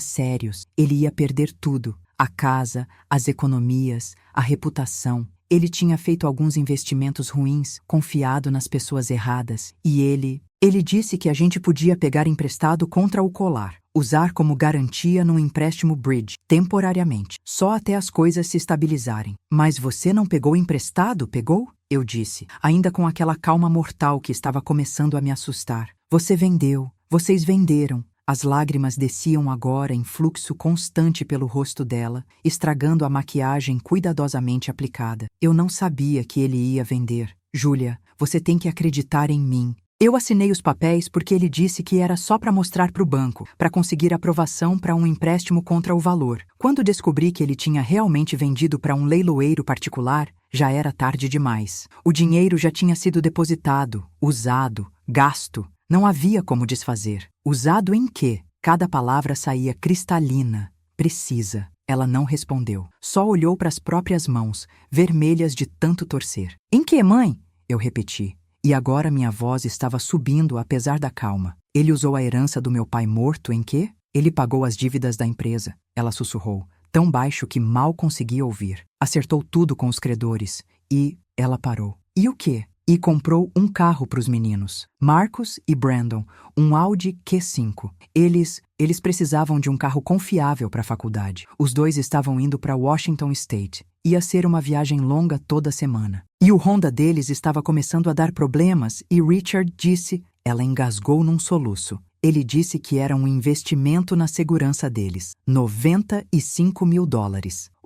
sérios. Ele ia perder tudo. A casa, as economias, a reputação. Ele tinha feito alguns investimentos ruins, confiado nas pessoas erradas, e ele disse que a gente podia pegar emprestado contra o colar, usar como garantia num empréstimo bridge, temporariamente, só até as coisas se estabilizarem. Mas você não pegou emprestado, pegou? Eu disse, ainda com aquela calma mortal que estava começando a me assustar. Você vendeu, vocês venderam. As lágrimas desciam agora em fluxo constante pelo rosto dela, estragando a maquiagem cuidadosamente aplicada. Eu não sabia que ele ia vender. Júlia, você tem que acreditar em mim. Eu assinei os papéis porque ele disse que era só para mostrar para o banco, para conseguir aprovação para um empréstimo contra o valor. Quando descobri que ele tinha realmente vendido para um leiloeiro particular, já era tarde demais. O dinheiro já tinha sido depositado, usado, gasto. Não havia como desfazer. Usado em quê? Cada palavra saía cristalina, precisa. Ela não respondeu. Só olhou para as próprias mãos, vermelhas de tanto torcer. Em que, mãe? Eu repeti. e agora minha voz estava subindo apesar da calma. Ele usou a herança do meu pai morto em quê? Ele pagou as dívidas da empresa, ela sussurrou, tão baixo que mal conseguia ouvir. Acertou tudo com os credores e ela parou. E o quê? E comprou um carro para os meninos, Marcus e Brandon, um Audi Q5. Eles precisavam de um carro confiável para a faculdade. Os dois estavam indo para Washington State. Ia ser uma viagem longa toda semana. E o Honda deles estava começando a dar problemas e Richard disse... Ela engasgou num soluço. Ele disse que era um investimento na segurança deles. $95 mil.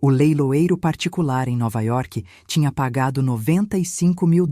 O leiloeiro particular em Nova York tinha pagado $95 mil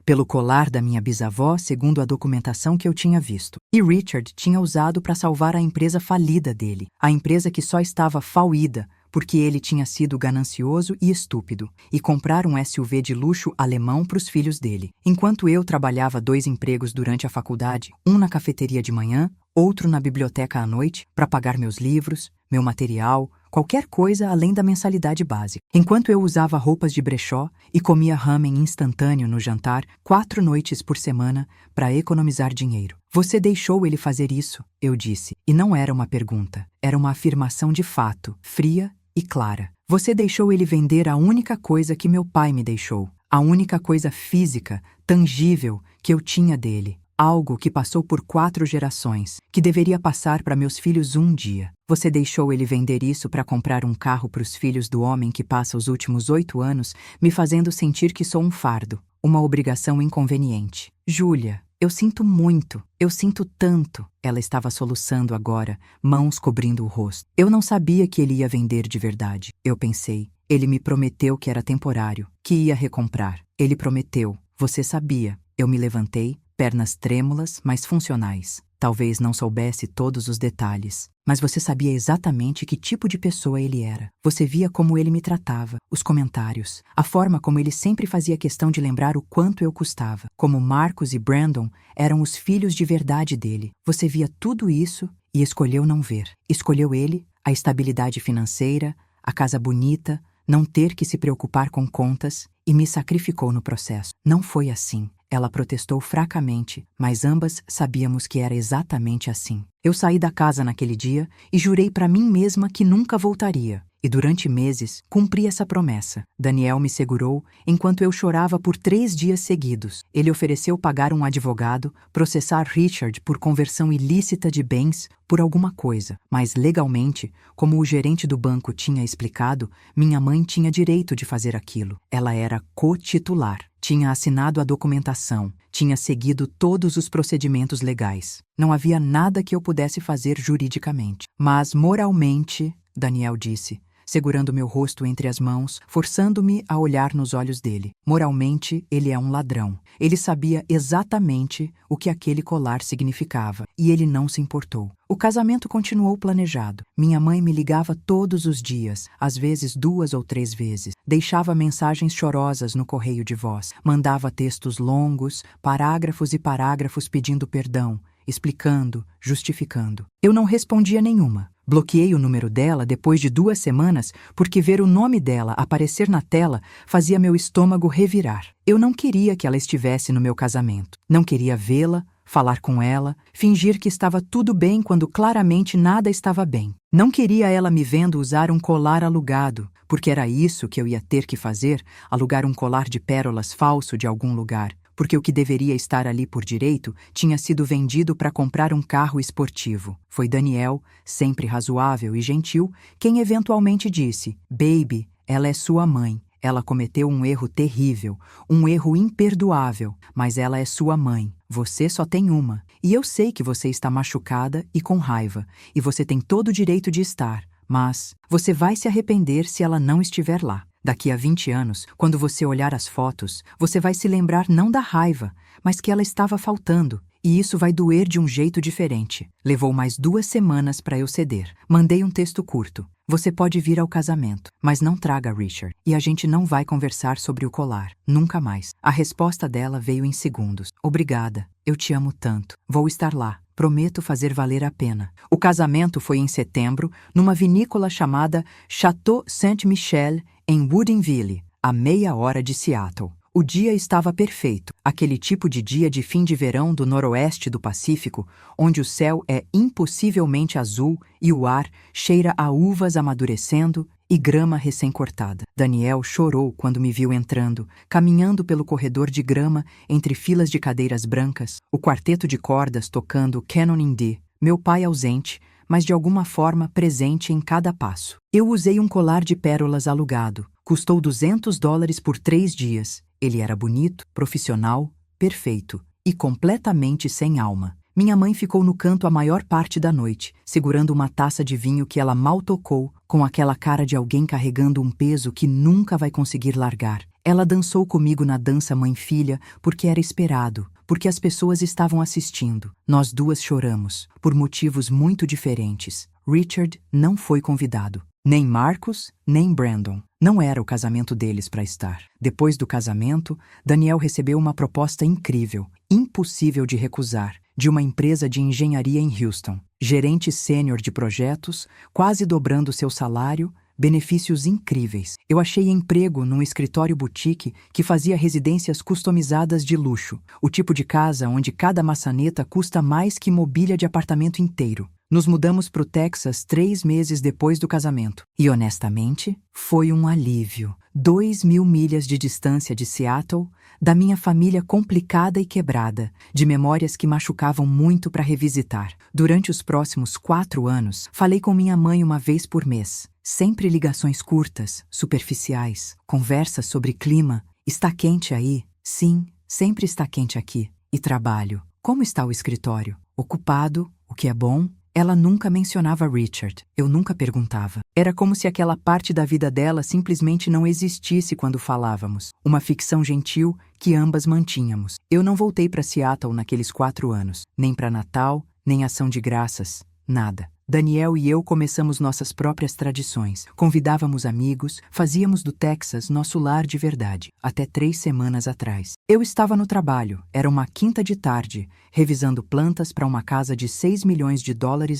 pelo colar da minha bisavó, segundo a documentação que eu tinha visto. E Richard tinha usado para salvar a empresa falida dele, a empresa que só estava falida porque ele tinha sido ganancioso e estúpido, e comprar um SUV de luxo alemão para os filhos dele. Enquanto eu trabalhava 2 empregos durante a faculdade, um na cafeteria de manhã, outro na biblioteca à noite, para pagar meus livros, meu material, qualquer coisa além da mensalidade básica. Enquanto eu usava roupas de brechó e comia ramen instantâneo no jantar 4 noites por semana para economizar dinheiro. Você deixou ele fazer isso, eu disse. E não era uma pergunta, era uma afirmação de fato, fria e clara. Você deixou ele vender a única coisa que meu pai me deixou, a única coisa física, tangível, que eu tinha dele. Algo que passou por 4 gerações, que deveria passar para meus filhos um dia. Você deixou ele vender isso para comprar um carro para os filhos do homem que passa os últimos 8 anos me fazendo sentir que sou um fardo, uma obrigação inconveniente. Júlia, eu sinto muito, eu sinto tanto. Ela estava soluçando agora, mãos cobrindo o rosto. Eu não sabia que ele ia vender de verdade. Eu pensei, ele me prometeu que era temporário, que ia recomprar. Ele prometeu, você sabia. Eu me levantei, pernas trêmulas, mas funcionais. Talvez não soubesse todos os detalhes, mas você sabia exatamente que tipo de pessoa ele era. Você via como ele me tratava, os comentários, a forma como ele sempre fazia questão de lembrar o quanto eu custava, como Marcus e Brandon eram os filhos de verdade dele. Você via tudo isso e escolheu não ver. Escolheu ele, a estabilidade financeira, a casa bonita, não ter que se preocupar com contas e me sacrificou no processo. Não foi assim. Ela protestou fracamente, mas ambas sabíamos que era exatamente assim. Eu saí da casa naquele dia e jurei para mim mesma que nunca voltaria. E durante meses, cumpri essa promessa. Daniel me segurou enquanto eu chorava por 3 dias seguidos. Ele ofereceu pagar um advogado, processar Richard por conversão ilícita de bens por alguma coisa. Mas legalmente, como o gerente do banco tinha explicado, minha mãe tinha direito de fazer aquilo. Ela era co-titular. Tinha assinado a documentação, tinha seguido todos os procedimentos legais. Não havia nada que eu pudesse fazer juridicamente. Mas moralmente, Daniel disse, segurando meu rosto entre as mãos, forçando-me a olhar nos olhos dele. Moralmente, ele é um ladrão. Ele sabia exatamente o que aquele colar significava, e ele não se importou. O casamento continuou planejado. Minha mãe me ligava todos os dias, às vezes 2 ou 3 vezes. Deixava mensagens chorosas no correio de voz. Mandava textos longos, parágrafos e parágrafos pedindo perdão, explicando, justificando. Eu não respondia nenhuma. Bloqueei o número dela depois de 2 semanas porque ver o nome dela aparecer na tela fazia meu estômago revirar. Eu não queria que ela estivesse no meu casamento. Não queria vê-la, falar com ela, fingir que estava tudo bem quando claramente nada estava bem. Não queria ela me vendo usar um colar alugado, porque era isso que eu ia ter que fazer, alugar um colar de pérolas falso de algum lugar. Porque o que deveria estar ali por direito tinha sido vendido para comprar um carro esportivo. Foi Daniel, sempre razoável e gentil, quem eventualmente disse: "Baby, ela é sua mãe. Ela cometeu um erro terrível, um erro imperdoável, mas ela é sua mãe. Você só tem uma. E eu sei que você está machucada e com raiva, e você tem todo o direito de estar, mas você vai se arrepender se ela não estiver lá. Daqui a 20 anos, quando você olhar as fotos, você vai se lembrar não da raiva, mas que ela estava faltando. E isso vai doer de um jeito diferente. Levou mais 2 semanas para eu ceder. Mandei um texto curto. Você pode vir ao casamento, mas não traga Richard. E a gente não vai conversar sobre o colar. Nunca mais. A resposta dela veio em segundos. Obrigada. Eu te amo tanto. Vou estar lá. Prometo fazer valer a pena. O casamento foi em setembro, numa vinícola chamada Chateau Saint-Michel, em Woodinville, a meia hora de Seattle. O dia estava perfeito, aquele tipo de dia de fim de verão do noroeste do Pacífico, onde o céu é impossivelmente azul e o ar cheira a uvas amadurecendo e grama recém-cortada. Daniel chorou quando me viu entrando, caminhando pelo corredor de grama entre filas de cadeiras brancas, o quarteto de cordas tocando Canon in D, meu pai ausente, mas de alguma forma presente em cada passo. Eu usei um colar de pérolas alugado. Custou $200 por 3 dias. Ele era bonito, profissional, perfeito e completamente sem alma. Minha mãe ficou no canto a maior parte da noite, segurando uma taça de vinho que ela mal tocou, com aquela cara de alguém carregando um peso que nunca vai conseguir largar. Ela dançou comigo na dança mãe-filha porque era esperado, porque as pessoas estavam assistindo. Nós duas choramos, por motivos muito diferentes. Richard não foi convidado. Nem Marcus, nem Brandon. Não era o casamento deles para estar. Depois do casamento, Daniel recebeu uma proposta incrível, impossível de recusar, de uma empresa de engenharia em Houston. Gerente sênior de projetos, quase dobrando seu salário, benefícios incríveis. Eu achei emprego num escritório boutique que fazia residências customizadas de luxo, o tipo de casa onde cada maçaneta custa mais que mobília de apartamento inteiro. Nos mudamos para o Texas 3 meses depois do casamento. E, honestamente, foi um alívio. 2.000 milhas de distância de Seattle, da minha família complicada e quebrada, de memórias que machucavam muito para revisitar. Durante os próximos 4 anos, falei com minha mãe uma vez por mês. Sempre ligações curtas, superficiais, conversas sobre clima. Está quente aí? Sim, sempre está quente aqui. E trabalho. Como está o escritório? Ocupado, o que é bom? Ela nunca mencionava Richard. Eu nunca perguntava. Era como se aquela parte da vida dela simplesmente não existisse quando falávamos. Uma ficção gentil que ambas mantínhamos. Eu não voltei para Seattle naqueles 4 anos. Nem para Natal, nem Ação de Graças. Nada. Daniel e eu começamos nossas próprias tradições. Convidávamos amigos, fazíamos do Texas nosso lar de verdade. Até 3 semanas atrás. Eu estava no trabalho, era uma quinta de tarde, revisando plantas para uma casa de $6 milhões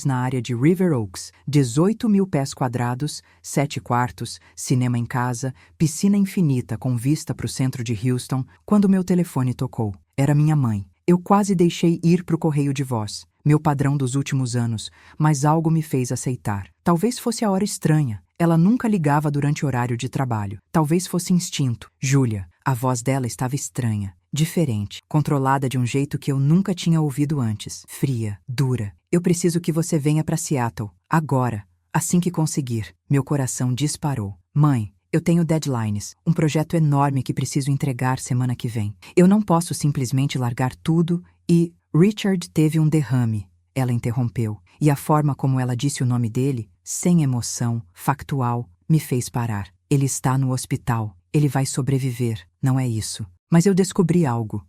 na área de River Oaks, 18 mil pés quadrados, 7 quartos, cinema em casa, piscina infinita com vista para o centro de Houston, quando meu telefone tocou. Era minha mãe. Eu quase deixei ir para o correio de voz. Meu padrão dos últimos anos, mas algo me fez aceitar. Talvez fosse a hora estranha. Ela nunca ligava durante o horário de trabalho. Talvez fosse instinto. Júlia. A voz dela estava estranha, diferente, controlada de um jeito que eu nunca tinha ouvido antes. Fria, dura. Eu preciso que você venha para Seattle. Agora. Assim que conseguir. Meu coração disparou. Mãe, eu tenho deadlines, um projeto enorme que preciso entregar semana que vem. Eu não posso simplesmente largar tudo e... Richard teve um derrame, ela interrompeu, e a forma como ela disse o nome dele, sem emoção, factual, me fez parar. Ele está no hospital, ele vai sobreviver, não é isso. Mas eu descobri algo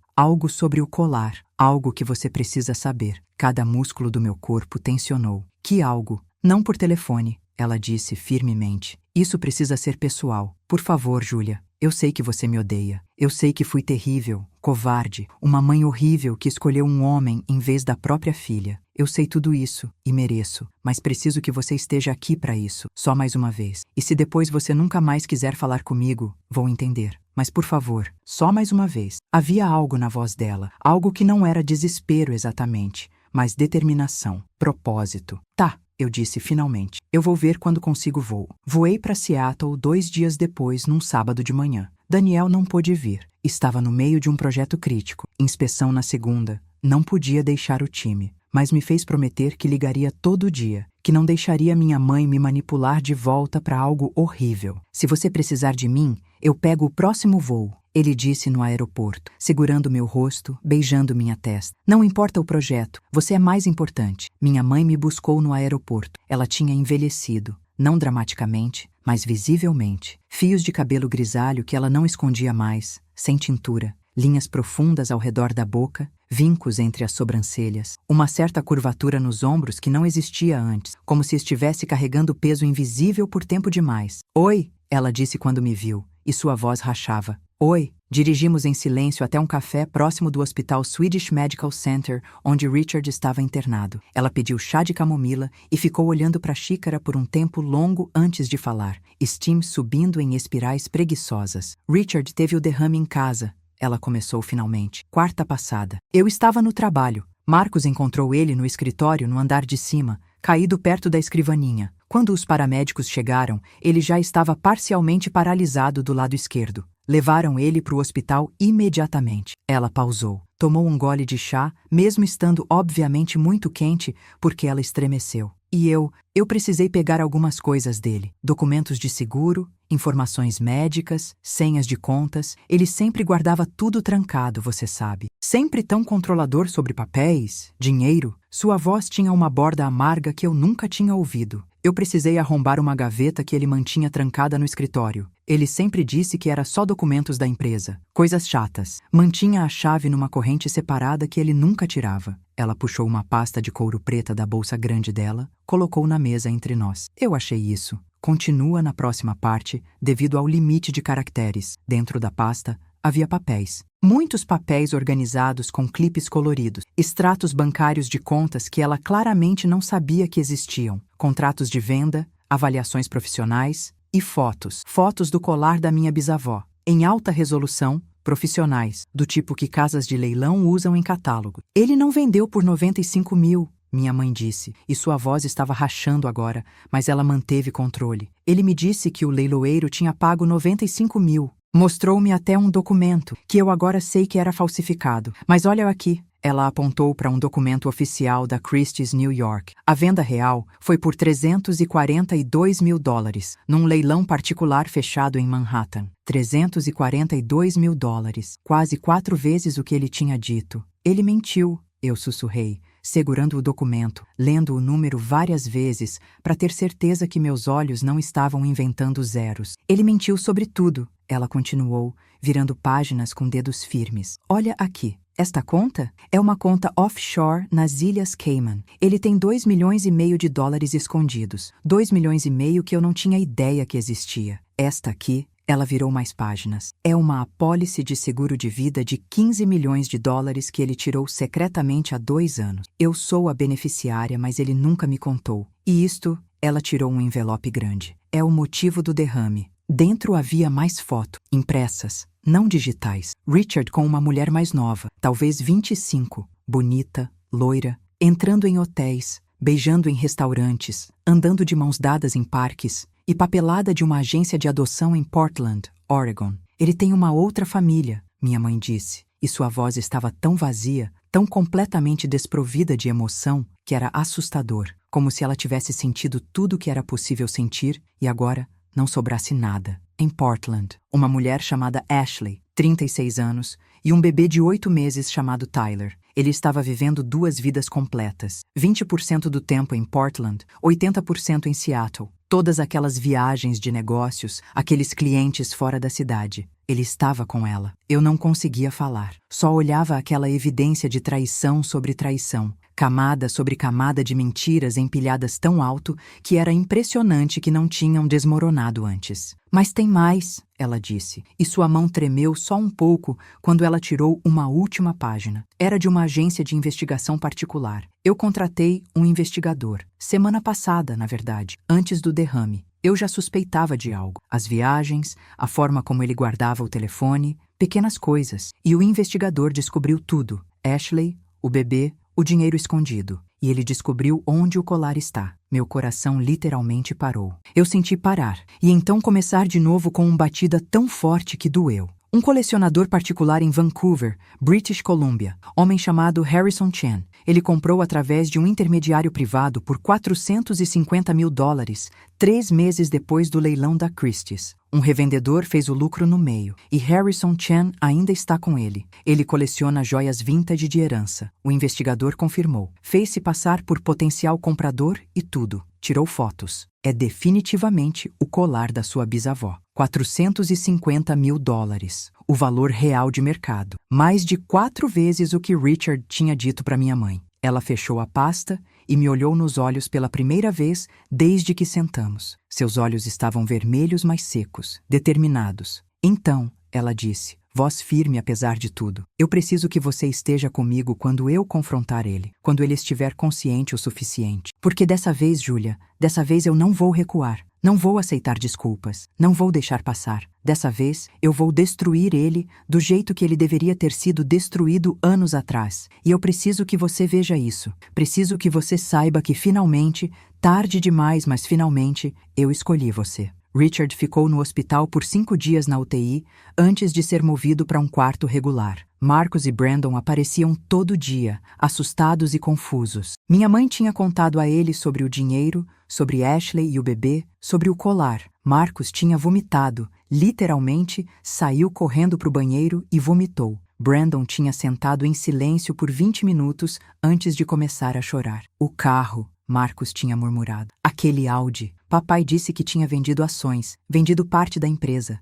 sobre o colar, algo que você precisa saber. Cada músculo do meu corpo tensionou. Que algo? Não por telefone, ela disse firmemente. Isso precisa ser pessoal. Por favor, Júlia. Eu sei que você me odeia. Eu sei que fui terrível, covarde, uma mãe horrível que escolheu um homem em vez da própria filha. Eu sei tudo isso e mereço, mas preciso que você esteja aqui para isso, só mais uma vez. E se depois você nunca mais quiser falar comigo, vou entender. Mas por favor, só mais uma vez. Havia algo na voz dela, algo que não era desespero exatamente, mas determinação, propósito. Tá. Eu disse finalmente. Eu vou ver quando consigo voo. Voei para Seattle 2 dias depois, num sábado de manhã. Daniel não pôde vir. Estava no meio de um projeto crítico. Inspeção na segunda. Não podia deixar o time. Mas me fez prometer que ligaria todo dia. Que não deixaria minha mãe me manipular de volta para algo horrível. Se você precisar de mim, eu pego o próximo voo. Ele disse no aeroporto, segurando meu rosto, beijando minha testa. Não importa o projeto, você é mais importante. Minha mãe me buscou no aeroporto. Ela tinha envelhecido, não dramaticamente, mas visivelmente. Fios de cabelo grisalho que ela não escondia mais, sem tintura. Linhas profundas ao redor da boca, vincos entre as sobrancelhas. Uma certa curvatura nos ombros que não existia antes, como se estivesse carregando peso invisível por tempo demais. Oi, ela disse quando me viu, e sua voz rachava. Oi. Dirigimos em silêncio até um café próximo do Hospital Swedish Medical Center, onde Richard estava internado. Ela pediu chá de camomila e ficou olhando para a xícara por um tempo longo antes de falar, steam subindo em espirais preguiçosas. Richard teve o derrame em casa. Ela começou finalmente. Quarta passada. Eu estava no trabalho. Marcos encontrou ele no escritório no andar de cima, caído perto da escrivaninha. Quando os paramédicos chegaram, ele já estava parcialmente paralisado do lado esquerdo. Levaram ele para o hospital imediatamente. Ela pausou. Tomou um gole de chá, mesmo estando obviamente muito quente, porque ela estremeceu. E eu precisei pegar algumas coisas dele. Documentos de seguro, informações médicas, senhas de contas. Ele sempre guardava tudo trancado, você sabe. Sempre tão controlador sobre papéis, dinheiro. Sua voz tinha uma borda amarga que eu nunca tinha ouvido. Eu precisei arrombar uma gaveta que ele mantinha trancada no escritório. Ele sempre disse que era só documentos da empresa. Coisas chatas. Mantinha a chave numa corrente separada que ele nunca tirava. Ela puxou uma pasta de couro preta da bolsa grande dela, colocou na mesa entre nós. Eu achei isso. Continua na próxima parte, devido ao limite de caracteres. Dentro da pasta, havia papéis. Muitos papéis organizados com clipes coloridos. Extratos bancários de contas que ela claramente não sabia que existiam. Contratos de venda, avaliações profissionais e fotos. Fotos do colar da minha bisavó. Em alta resolução, profissionais, do tipo que casas de leilão usam em catálogo. Ele não vendeu por 95 mil. Minha mãe disse, e sua voz estava rachando agora, mas ela manteve controle. Ele me disse que o leiloeiro tinha pago 95 mil. Mostrou-me até um documento, que eu agora sei que era falsificado. Mas olha aqui. Ela apontou para um documento oficial da Christie's New York. A venda real foi por 342 mil dólares, num leilão particular fechado em Manhattan. 342 mil dólares, quase 4 vezes o que ele tinha dito. Ele mentiu, eu sussurrei, segurando o documento, lendo o número várias vezes para ter certeza que meus olhos não estavam inventando zeros. Ele mentiu sobre tudo, ela continuou, virando páginas com dedos firmes. Olha aqui. Esta conta é uma conta offshore nas Ilhas Cayman. Ele tem 2,5 milhões de dólares escondidos. 2,5 milhões que eu não tinha ideia que existia. Esta aqui, ela virou mais páginas. É uma apólice de seguro de vida de 15 milhões de dólares que ele tirou secretamente há 2 anos. Eu sou a beneficiária, mas ele nunca me contou. E isto, ela tirou um envelope grande. É o motivo do derrame. Dentro havia mais fotos, impressas, não digitais. Richard com uma mulher mais nova, talvez 25, bonita, loira, entrando em hotéis, beijando em restaurantes, andando de mãos dadas em parques, e papelada de uma agência de adoção em Portland, Oregon. Ele tem uma outra família, minha mãe disse, e sua voz estava tão vazia, tão completamente desprovida de emoção, que era assustador, como se ela tivesse sentido tudo o que era possível sentir e agora não sobrasse nada. Em Portland, uma mulher chamada Ashley, 36 anos, e um bebê de 8 meses chamado Tyler. Ele estava vivendo 2 vidas completas. 20% do tempo em Portland, 80% em Seattle. Todas aquelas viagens de negócios, aqueles clientes fora da cidade. Ele estava com ela. Eu não conseguia falar. Só olhava aquela evidência de traição sobre traição. Camada sobre camada de mentiras empilhadas tão alto que era impressionante que não tinham desmoronado antes. Mas tem mais, ela disse, e sua mão tremeu só um pouco quando ela tirou uma última página. Era de uma agência de investigação particular. Eu contratei um investigador. Semana passada, na verdade, antes do derrame. Eu já suspeitava de algo. As viagens, a forma como ele guardava o telefone, pequenas coisas. E o investigador descobriu tudo. Ashley, o bebê, o dinheiro escondido. E ele descobriu onde o colar está. Meu coração literalmente parou. Eu senti parar, e então começar de novo com uma batida tão forte que doeu. Um colecionador particular em Vancouver, British Columbia, homem chamado Harrison Chen. Ele comprou através de um intermediário privado por 450 mil dólares, 3 meses depois do leilão da Christie's. Um revendedor fez o lucro no meio, e Harrison Chen ainda está com ele. Ele coleciona joias vintage de herança. O investigador confirmou. Fez-se passar por potencial comprador e tudo. Tirou fotos. É definitivamente o colar da sua bisavó. 450 mil dólares. O valor real de mercado. Mais de 4 vezes o que Richard tinha dito para minha mãe. Ela fechou a pasta e me olhou nos olhos pela primeira vez desde que sentamos. Seus olhos estavam vermelhos, mas secos, determinados. Então, ela disse, voz firme apesar de tudo. Eu preciso que você esteja comigo quando eu confrontar ele, quando ele estiver consciente o suficiente. Porque dessa vez, Julia, dessa vez eu não vou recuar. Não vou aceitar desculpas. Não vou deixar passar. Dessa vez, eu vou destruir ele do jeito que ele deveria ter sido destruído anos atrás. E eu preciso que você veja isso. Preciso que você saiba que finalmente, tarde demais, mas finalmente, eu escolhi você. Richard ficou no hospital por 5 dias na UTI antes de ser movido para um quarto regular. Marcus e Brandon apareciam todo dia, assustados e confusos. Minha mãe tinha contado a ele sobre o dinheiro, sobre Ashley e o bebê, sobre o colar. Marcus tinha vomitado, literalmente saiu correndo para o banheiro e vomitou. Brandon tinha sentado em silêncio por 20 minutos antes de começar a chorar. O carro, Marcus tinha murmurado. Aquele Audi. Papai disse que tinha vendido ações, vendido parte da empresa.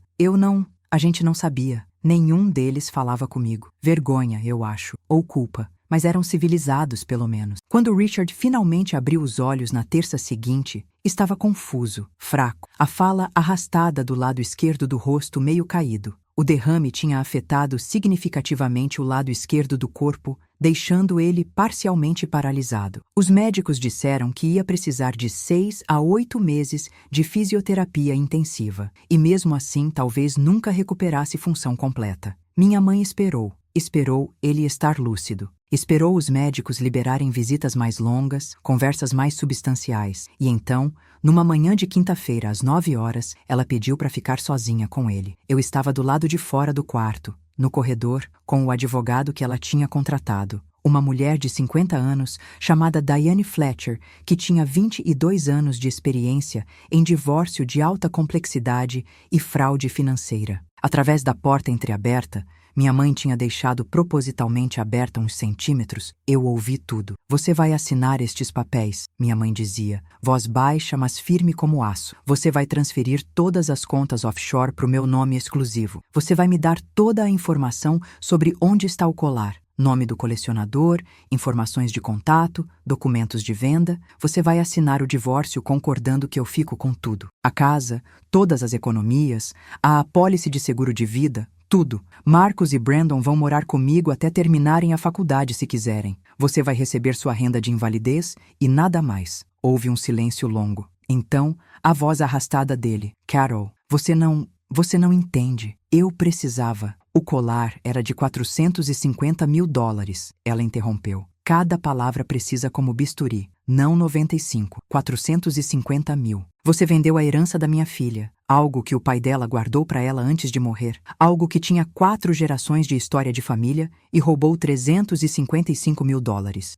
A gente não sabia. Nenhum deles falava comigo. Vergonha, eu acho, ou culpa. Mas eram civilizados, pelo menos. Quando Richard finalmente abriu os olhos na terça seguinte, estava confuso, fraco, a fala arrastada do lado esquerdo do rosto meio caído. O derrame tinha afetado significativamente o lado esquerdo do corpo, deixando ele parcialmente paralisado. Os médicos disseram que ia precisar de 6 a 8 meses de fisioterapia intensiva, e mesmo assim talvez nunca recuperasse função completa. Minha mãe esperou ele estar lúcido. Esperou os médicos liberarem visitas mais longas, conversas mais substanciais, e então, numa manhã de quinta-feira às 9 horas, ela pediu para ficar sozinha com ele. Eu estava do lado de fora do quarto, no corredor, com o advogado que ela tinha contratado, uma mulher de 50 anos chamada Diane Fletcher, que tinha 22 anos de experiência em divórcio de alta complexidade e fraude financeira. Através da porta entreaberta, minha mãe tinha deixado propositalmente aberta uns centímetros. Eu ouvi tudo. Você vai assinar estes papéis, minha mãe dizia, voz baixa mas firme como aço. Você vai transferir todas as contas offshore para o meu nome exclusivo. Você vai me dar toda a informação sobre onde está o colar. Nome do colecionador, informações de contato, documentos de venda. Você vai assinar o divórcio concordando que eu fico com tudo. A casa, todas as economias, a apólice de seguro de vida, tudo. Marcus e Brandon vão morar comigo até terminarem a faculdade se quiserem. Você vai receber sua renda de invalidez e nada mais. Houve um silêncio longo. Então, a voz arrastada dele. Carol, você não entende. Eu precisava. O colar era de $450 mil. Ela interrompeu. Cada palavra precisa como bisturi. Não 95. 450 mil. Você vendeu a herança da minha filha. Algo que o pai dela guardou para ela antes de morrer. Algo que tinha 4 gerações de história de família e roubou $355 mil.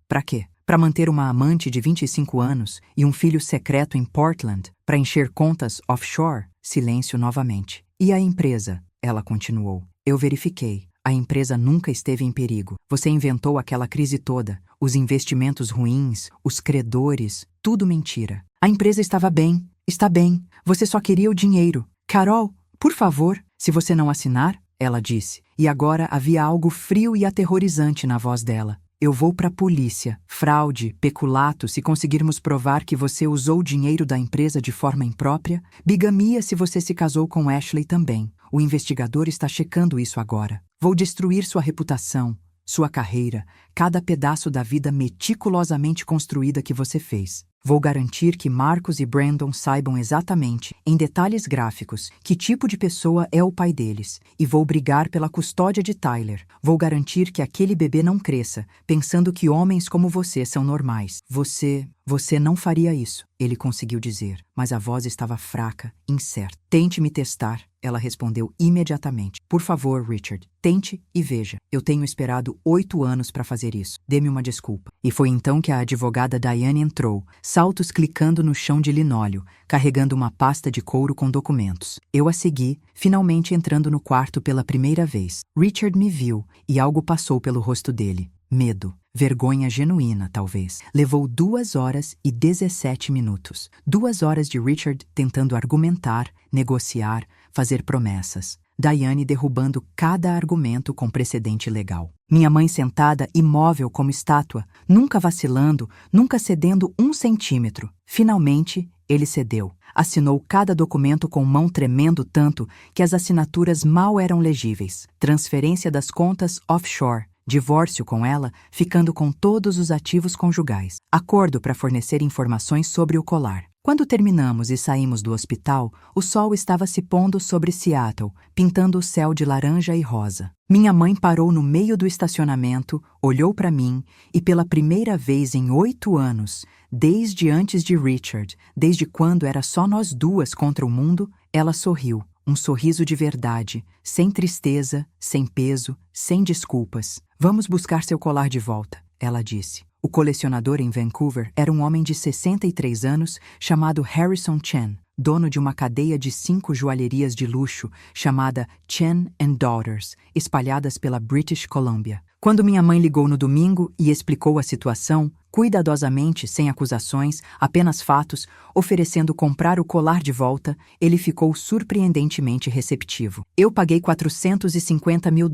Para quê? Para manter uma amante de 25 anos e um filho secreto em Portland? Para encher contas offshore? Silêncio novamente. E a empresa? Ela continuou. Eu verifiquei. A empresa nunca esteve em perigo. Você inventou aquela crise toda. Os investimentos ruins, os credores, tudo mentira. A empresa estava bem. Está bem. Você só queria o dinheiro. Carol, por favor, se você não assinar, ela disse. E agora havia algo frio e aterrorizante na voz dela. Eu vou para a polícia. Fraude, peculato, se conseguirmos provar que você usou o dinheiro da empresa de forma imprópria. Bigamia se você se casou com Ashley também. O investigador está checando isso agora. Vou destruir sua reputação, sua carreira, cada pedaço da vida meticulosamente construída que você fez. Vou garantir que Marcus e Brandon saibam exatamente, em detalhes gráficos, que tipo de pessoa é o pai deles. E vou brigar pela custódia de Tyler. Vou garantir que aquele bebê não cresça, pensando que homens como você são normais. Você não faria isso, ele conseguiu dizer, mas a voz estava fraca, incerta. Tente me testar, ela respondeu imediatamente. Por favor, Richard, tente e veja. Eu tenho esperado 8 anos para fazer isso. Dê-me uma desculpa. E foi então que a advogada Diane entrou, saltos clicando no chão de linóleo, carregando uma pasta de couro com documentos. Eu a segui, finalmente entrando no quarto pela primeira vez. Richard me viu, e algo passou pelo rosto dele. Medo. Vergonha genuína, talvez. Levou 2 horas e 17 minutos. 2 horas de Richard tentando argumentar, negociar, fazer promessas. Diane derrubando cada argumento com precedente legal. Minha mãe sentada imóvel como estátua, nunca vacilando, nunca cedendo 1 centímetro. Finalmente, Ele cedeu. Assinou cada documento com mão tremendo tanto que as assinaturas mal eram legíveis. Transferência das contas offshore. Divórcio com ela, ficando com todos os ativos conjugais. Acordo para fornecer informações sobre o colar. Quando terminamos e saímos do hospital, o sol estava se pondo sobre Seattle, pintando o céu de laranja e rosa. Minha mãe parou no meio do estacionamento, olhou para mim e, pela primeira vez em 8 anos, desde antes de Richard, desde quando era só nós duas contra o mundo, ela sorriu. Um sorriso de verdade, sem tristeza, sem peso, sem desculpas. Vamos buscar seu colar de volta, ela disse. O colecionador em Vancouver era um homem de 63 anos chamado Harrison Chen, dono de uma cadeia de 5 joalherias de luxo chamada Chen and Daughters, espalhadas pela British Columbia. Quando minha mãe ligou no domingo e explicou a situação, cuidadosamente, sem acusações, apenas fatos, oferecendo comprar o colar de volta, ele ficou surpreendentemente receptivo. Eu paguei $450 mil,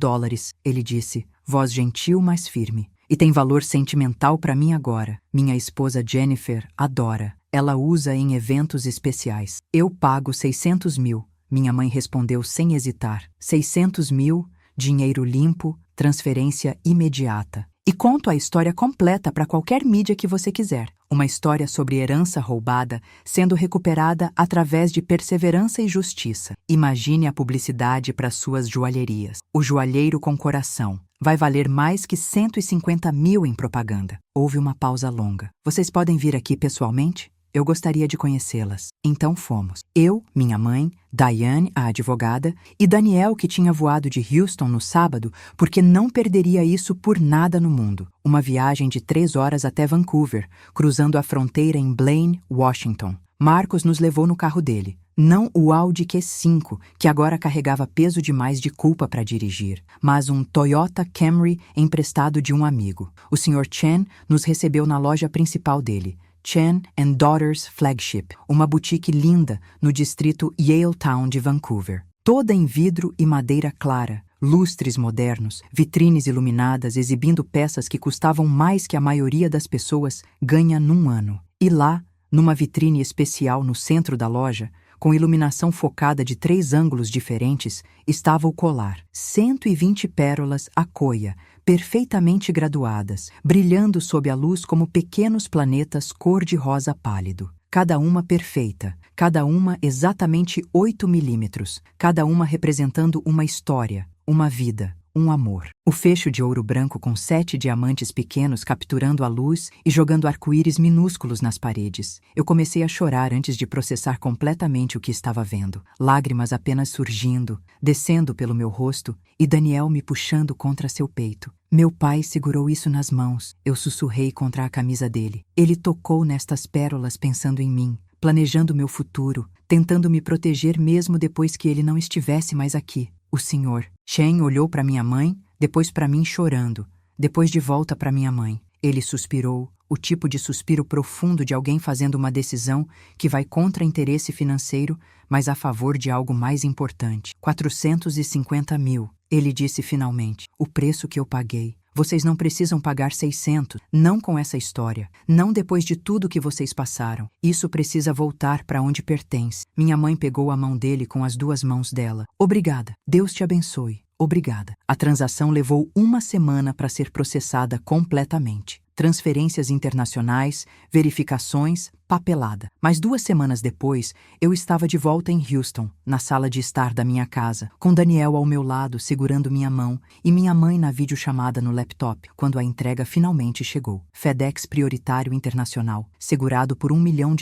ele disse, voz gentil, mas firme. E tem valor sentimental para mim agora. Minha esposa Jennifer adora. Ela usa em eventos especiais. Eu pago 600 mil. Minha mãe respondeu sem hesitar. 600 mil, dinheiro limpo, transferência imediata. E conto a história completa para qualquer mídia que você quiser. Uma história sobre herança roubada sendo recuperada através de perseverança e justiça. Imagine a publicidade para suas joalherias. O joalheiro com coração. Vai valer mais que 150 mil em propaganda. Houve uma pausa longa. Vocês podem vir aqui pessoalmente? Eu gostaria de conhecê-las. Então fomos. Eu, minha mãe, Diane, a advogada, e Daniel, que tinha voado de Houston no sábado, porque não perderia isso por nada no mundo. Uma viagem de 3 horas até Vancouver, cruzando a fronteira em Blaine, Washington. Marcos nos levou no carro dele. Não o Audi Q5, que agora carregava peso demais de culpa para dirigir, mas um Toyota Camry emprestado de um amigo. O Sr. Chen nos recebeu na loja principal dele, Chen and Daughters Flagship, uma boutique linda no distrito Yaletown de Vancouver. Toda em vidro e madeira clara, lustres modernos, vitrines iluminadas exibindo peças que custavam mais que a maioria das pessoas ganha num ano. E lá, numa vitrine especial no centro da loja, com iluminação focada de 3 ângulos diferentes, estava o colar. 120 pérolas Akoya, perfeitamente graduadas, brilhando sob a luz como pequenos planetas cor-de-rosa pálido. Cada uma perfeita, cada uma exatamente 8 milímetros, cada uma representando uma história, uma vida, um amor. O fecho de ouro branco com 7 diamantes pequenos capturando a luz e jogando arco-íris minúsculos nas paredes. Eu comecei a chorar antes de processar completamente o que estava vendo. Lágrimas apenas surgindo, descendo pelo meu rosto e Daniel me puxando contra seu peito. Meu pai segurou isso nas mãos. Eu sussurrei contra a camisa dele. Ele tocou nestas pérolas pensando em mim, planejando meu futuro, tentando me proteger mesmo depois que ele não estivesse mais aqui. O Sr. Chen olhou para minha mãe, depois para mim chorando, depois de volta para minha mãe. Ele suspirou, o tipo de suspiro profundo de alguém fazendo uma decisão que vai contra interesse financeiro, mas a favor de algo mais importante. 450 mil, ele disse finalmente. O preço que eu paguei. Vocês não precisam pagar 600, não com essa história, não depois de tudo que vocês passaram. Isso precisa voltar para onde pertence. Minha mãe pegou a mão dele com as 2 mãos dela. Obrigada. Deus te abençoe. Obrigada. A transação levou 1 semana para ser processada completamente. Transferências internacionais, verificações, papelada. Mas 2 semanas depois, eu estava de volta em Houston, na sala de estar da minha casa, com Daniel ao meu lado, segurando minha mão, e minha mãe na videochamada no laptop, quando a entrega finalmente chegou. FedEx Prioritário Internacional, segurado por $1 milhão,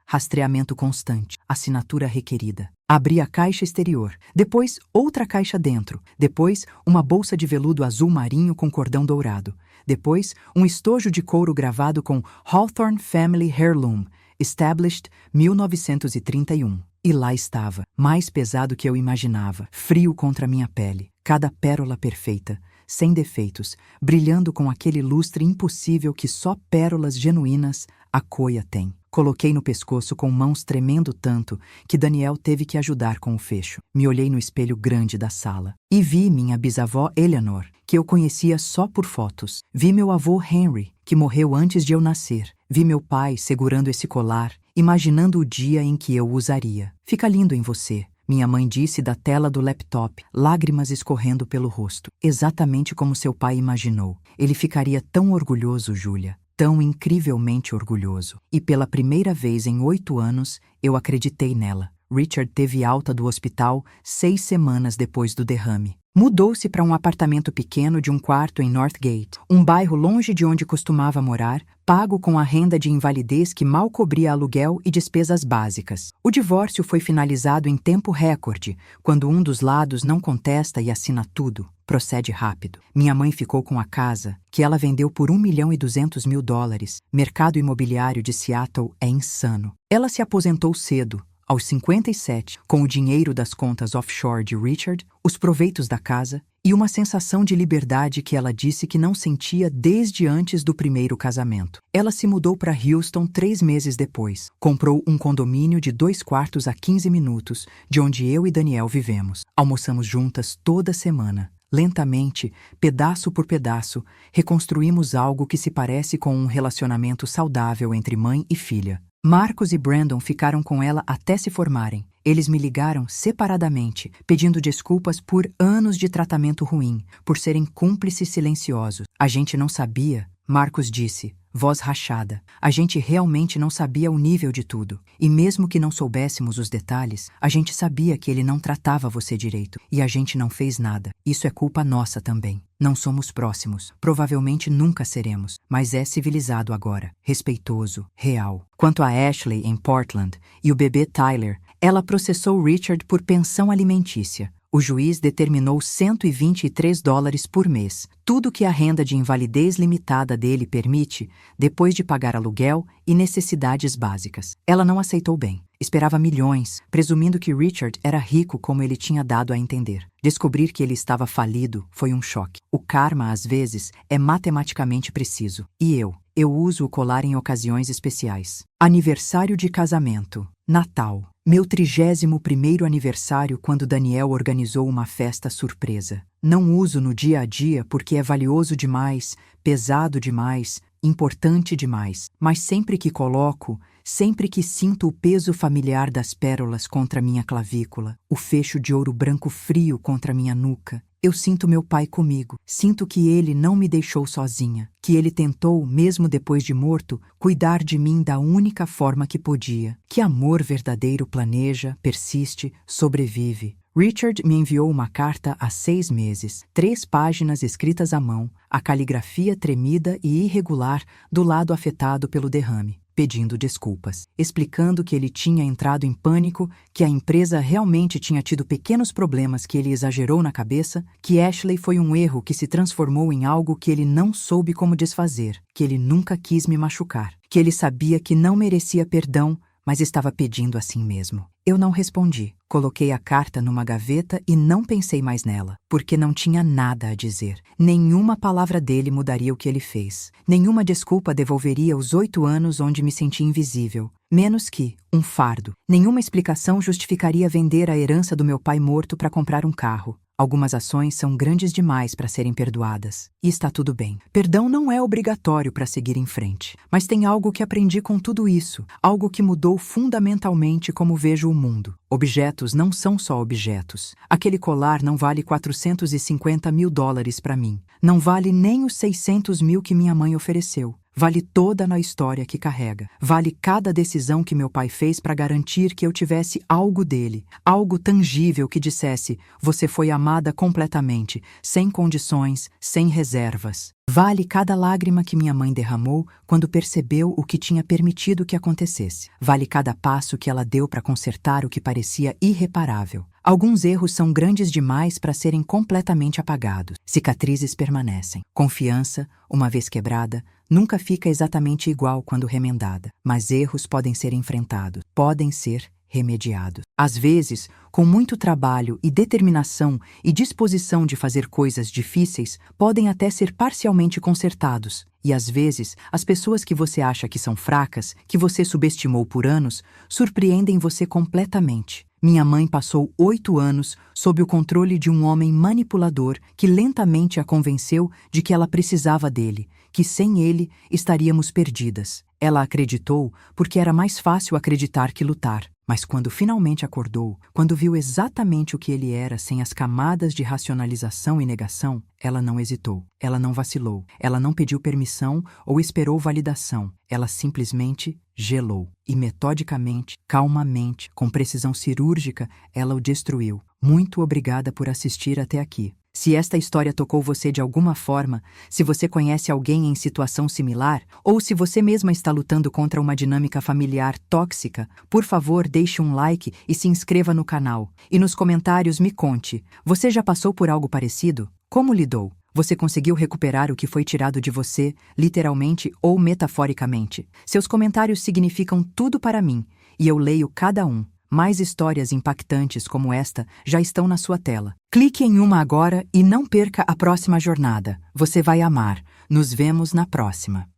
rastreamento constante, assinatura requerida. Abri a caixa exterior, depois outra caixa dentro, depois uma bolsa de veludo azul marinho com cordão dourado, depois um estojo de couro gravado com Hawthorne Family Heirloom, Established 1931. E lá estava, mais pesado que eu imaginava, frio contra minha pele, cada pérola perfeita, sem defeitos, brilhando com aquele lustre impossível que só pérolas genuínas Akoya tem. Coloquei no pescoço com mãos tremendo tanto que Daniel teve que ajudar com o fecho. Me olhei no espelho grande da sala e vi minha bisavó Eleanor, que eu conhecia só por fotos. Vi meu avô Henry, que morreu antes de eu nascer. Vi meu pai segurando esse colar imaginando o dia em que eu o usaria. Fica lindo em você, minha mãe disse da tela do laptop, lágrimas escorrendo pelo rosto. Exatamente como seu pai imaginou. Ele ficaria tão orgulhoso, Julia. Tão incrivelmente orgulhoso. E pela primeira vez em 8 anos, eu acreditei nela. Richard teve alta do hospital 6 semanas depois do derrame. Mudou-se para um apartamento pequeno de um quarto em Northgate, um bairro longe de onde costumava morar, pago com a renda de invalidez que mal cobria aluguel e despesas básicas. O divórcio foi finalizado em tempo recorde, quando um dos lados não contesta e assina tudo. Procede rápido. Minha mãe ficou com a casa, que ela vendeu por $1.200.000. Mercado imobiliário de Seattle é insano. Ela se aposentou cedo, aos 57, com o dinheiro das contas offshore de Richard, os proveitos da casa e uma sensação de liberdade que ela disse que não sentia desde antes do primeiro casamento. Ela se mudou para Houston 3 meses depois. Comprou um condomínio de 2 quartos a 15 minutos, de onde eu e Daniel vivemos. Almoçamos juntas toda semana. Lentamente, pedaço por pedaço, reconstruímos algo que se parece com um relacionamento saudável entre mãe e filha. Marcos e Brandon ficaram com ela até se formarem. Eles me ligaram separadamente, pedindo desculpas por anos de tratamento ruim, por serem cúmplices silenciosos. A gente não sabia, Marcos disse, voz rachada. A gente realmente não sabia o nível de tudo. E mesmo que não soubéssemos os detalhes, a gente sabia que ele não tratava você direito. E a gente não fez nada. Isso é culpa nossa também. Não somos próximos. Provavelmente nunca seremos. Mas é civilizado agora. Respeitoso. Real. Quanto a Ashley em Portland e o bebê Tyler, ela processou Richard por pensão alimentícia. O juiz determinou $123 por mês, tudo que a renda de invalidez limitada dele permite, depois de pagar aluguel e necessidades básicas. Ela não aceitou bem. Esperava milhões, presumindo que Richard era rico como ele tinha dado a entender. Descobrir que ele estava falido foi um choque. O karma, às vezes, é matematicamente preciso. E eu uso o colar em ocasiões especiais. Aniversário de casamento. Natal. Meu 31º aniversário quando Daniel organizou uma festa surpresa. Não uso no dia a dia porque é valioso demais, pesado demais, importante demais. Mas sempre que coloco, sempre que sinto o peso familiar das pérolas contra minha clavícula, o fecho de ouro branco frio contra minha nuca, eu sinto meu pai comigo. Sinto que ele não me deixou sozinha, que ele tentou, mesmo depois de morto, cuidar de mim da única forma que podia. Que amor verdadeiro planeja, persiste, sobrevive. Richard me enviou uma carta há 6 meses, 3 páginas escritas à mão, a caligrafia tremida e irregular do lado afetado pelo derrame, pedindo desculpas, explicando que ele tinha entrado em pânico, que a empresa realmente tinha tido pequenos problemas que ele exagerou na cabeça, que Ashley foi um erro que se transformou em algo que ele não soube como desfazer, que ele nunca quis me machucar, que ele sabia que não merecia perdão, mas estava pedindo assim mesmo. Eu não respondi. Coloquei a carta numa gaveta e não pensei mais nela, porque não tinha nada a dizer. Nenhuma palavra dele mudaria o que ele fez. Nenhuma desculpa devolveria os 8 anos onde me senti invisível. Menos que um fardo. Nenhuma explicação justificaria vender a herança do meu pai morto para comprar um carro. Algumas ações são grandes demais para serem perdoadas. E está tudo bem. Perdão não é obrigatório para seguir em frente. Mas tem algo que aprendi com tudo isso. Algo que mudou fundamentalmente como vejo o mundo. Objetos não são só objetos. Aquele colar não vale $450.000 para mim. Não vale nem os 600 mil que minha mãe ofereceu. Vale toda a história que carrega. Vale cada decisão que meu pai fez para garantir que eu tivesse algo dele. Algo tangível que dissesse, você foi amada completamente, sem condições, sem reservas. Vale cada lágrima que minha mãe derramou quando percebeu o que tinha permitido que acontecesse. Vale cada passo que ela deu para consertar o que parecia irreparável. Alguns erros são grandes demais para serem completamente apagados. Cicatrizes permanecem. Confiança, uma vez quebrada, nunca fica exatamente igual quando remendada. Mas erros podem ser enfrentados, podem ser remediados. Às vezes, com muito trabalho e determinação e disposição de fazer coisas difíceis, podem até ser parcialmente consertados. E às vezes, as pessoas que você acha que são fracas, que você subestimou por anos, surpreendem você completamente. Minha mãe passou 8 anos sob o controle de um homem manipulador que lentamente a convenceu de que ela precisava dele, que sem ele estaríamos perdidas. Ela acreditou porque era mais fácil acreditar que lutar. Mas quando finalmente acordou, quando viu exatamente o que ele era sem as camadas de racionalização e negação, ela não hesitou, ela não vacilou, ela não pediu permissão ou esperou validação, ela simplesmente gelou. E metodicamente, calmamente, com precisão cirúrgica, ela o destruiu. Muito obrigada por assistir até aqui. Se esta história tocou você de alguma forma, se você conhece alguém em situação similar, ou se você mesma está lutando contra uma dinâmica familiar tóxica, por favor deixe um like e se inscreva no canal. E nos comentários me conte, você já passou por algo parecido? Como lidou? Você conseguiu recuperar o que foi tirado de você, literalmente ou metaforicamente? Seus comentários significam tudo para mim, e eu leio cada um. Mais histórias impactantes como esta já estão na sua tela. Clique em uma agora e não perca a próxima jornada. Você vai amar. Nos vemos na próxima.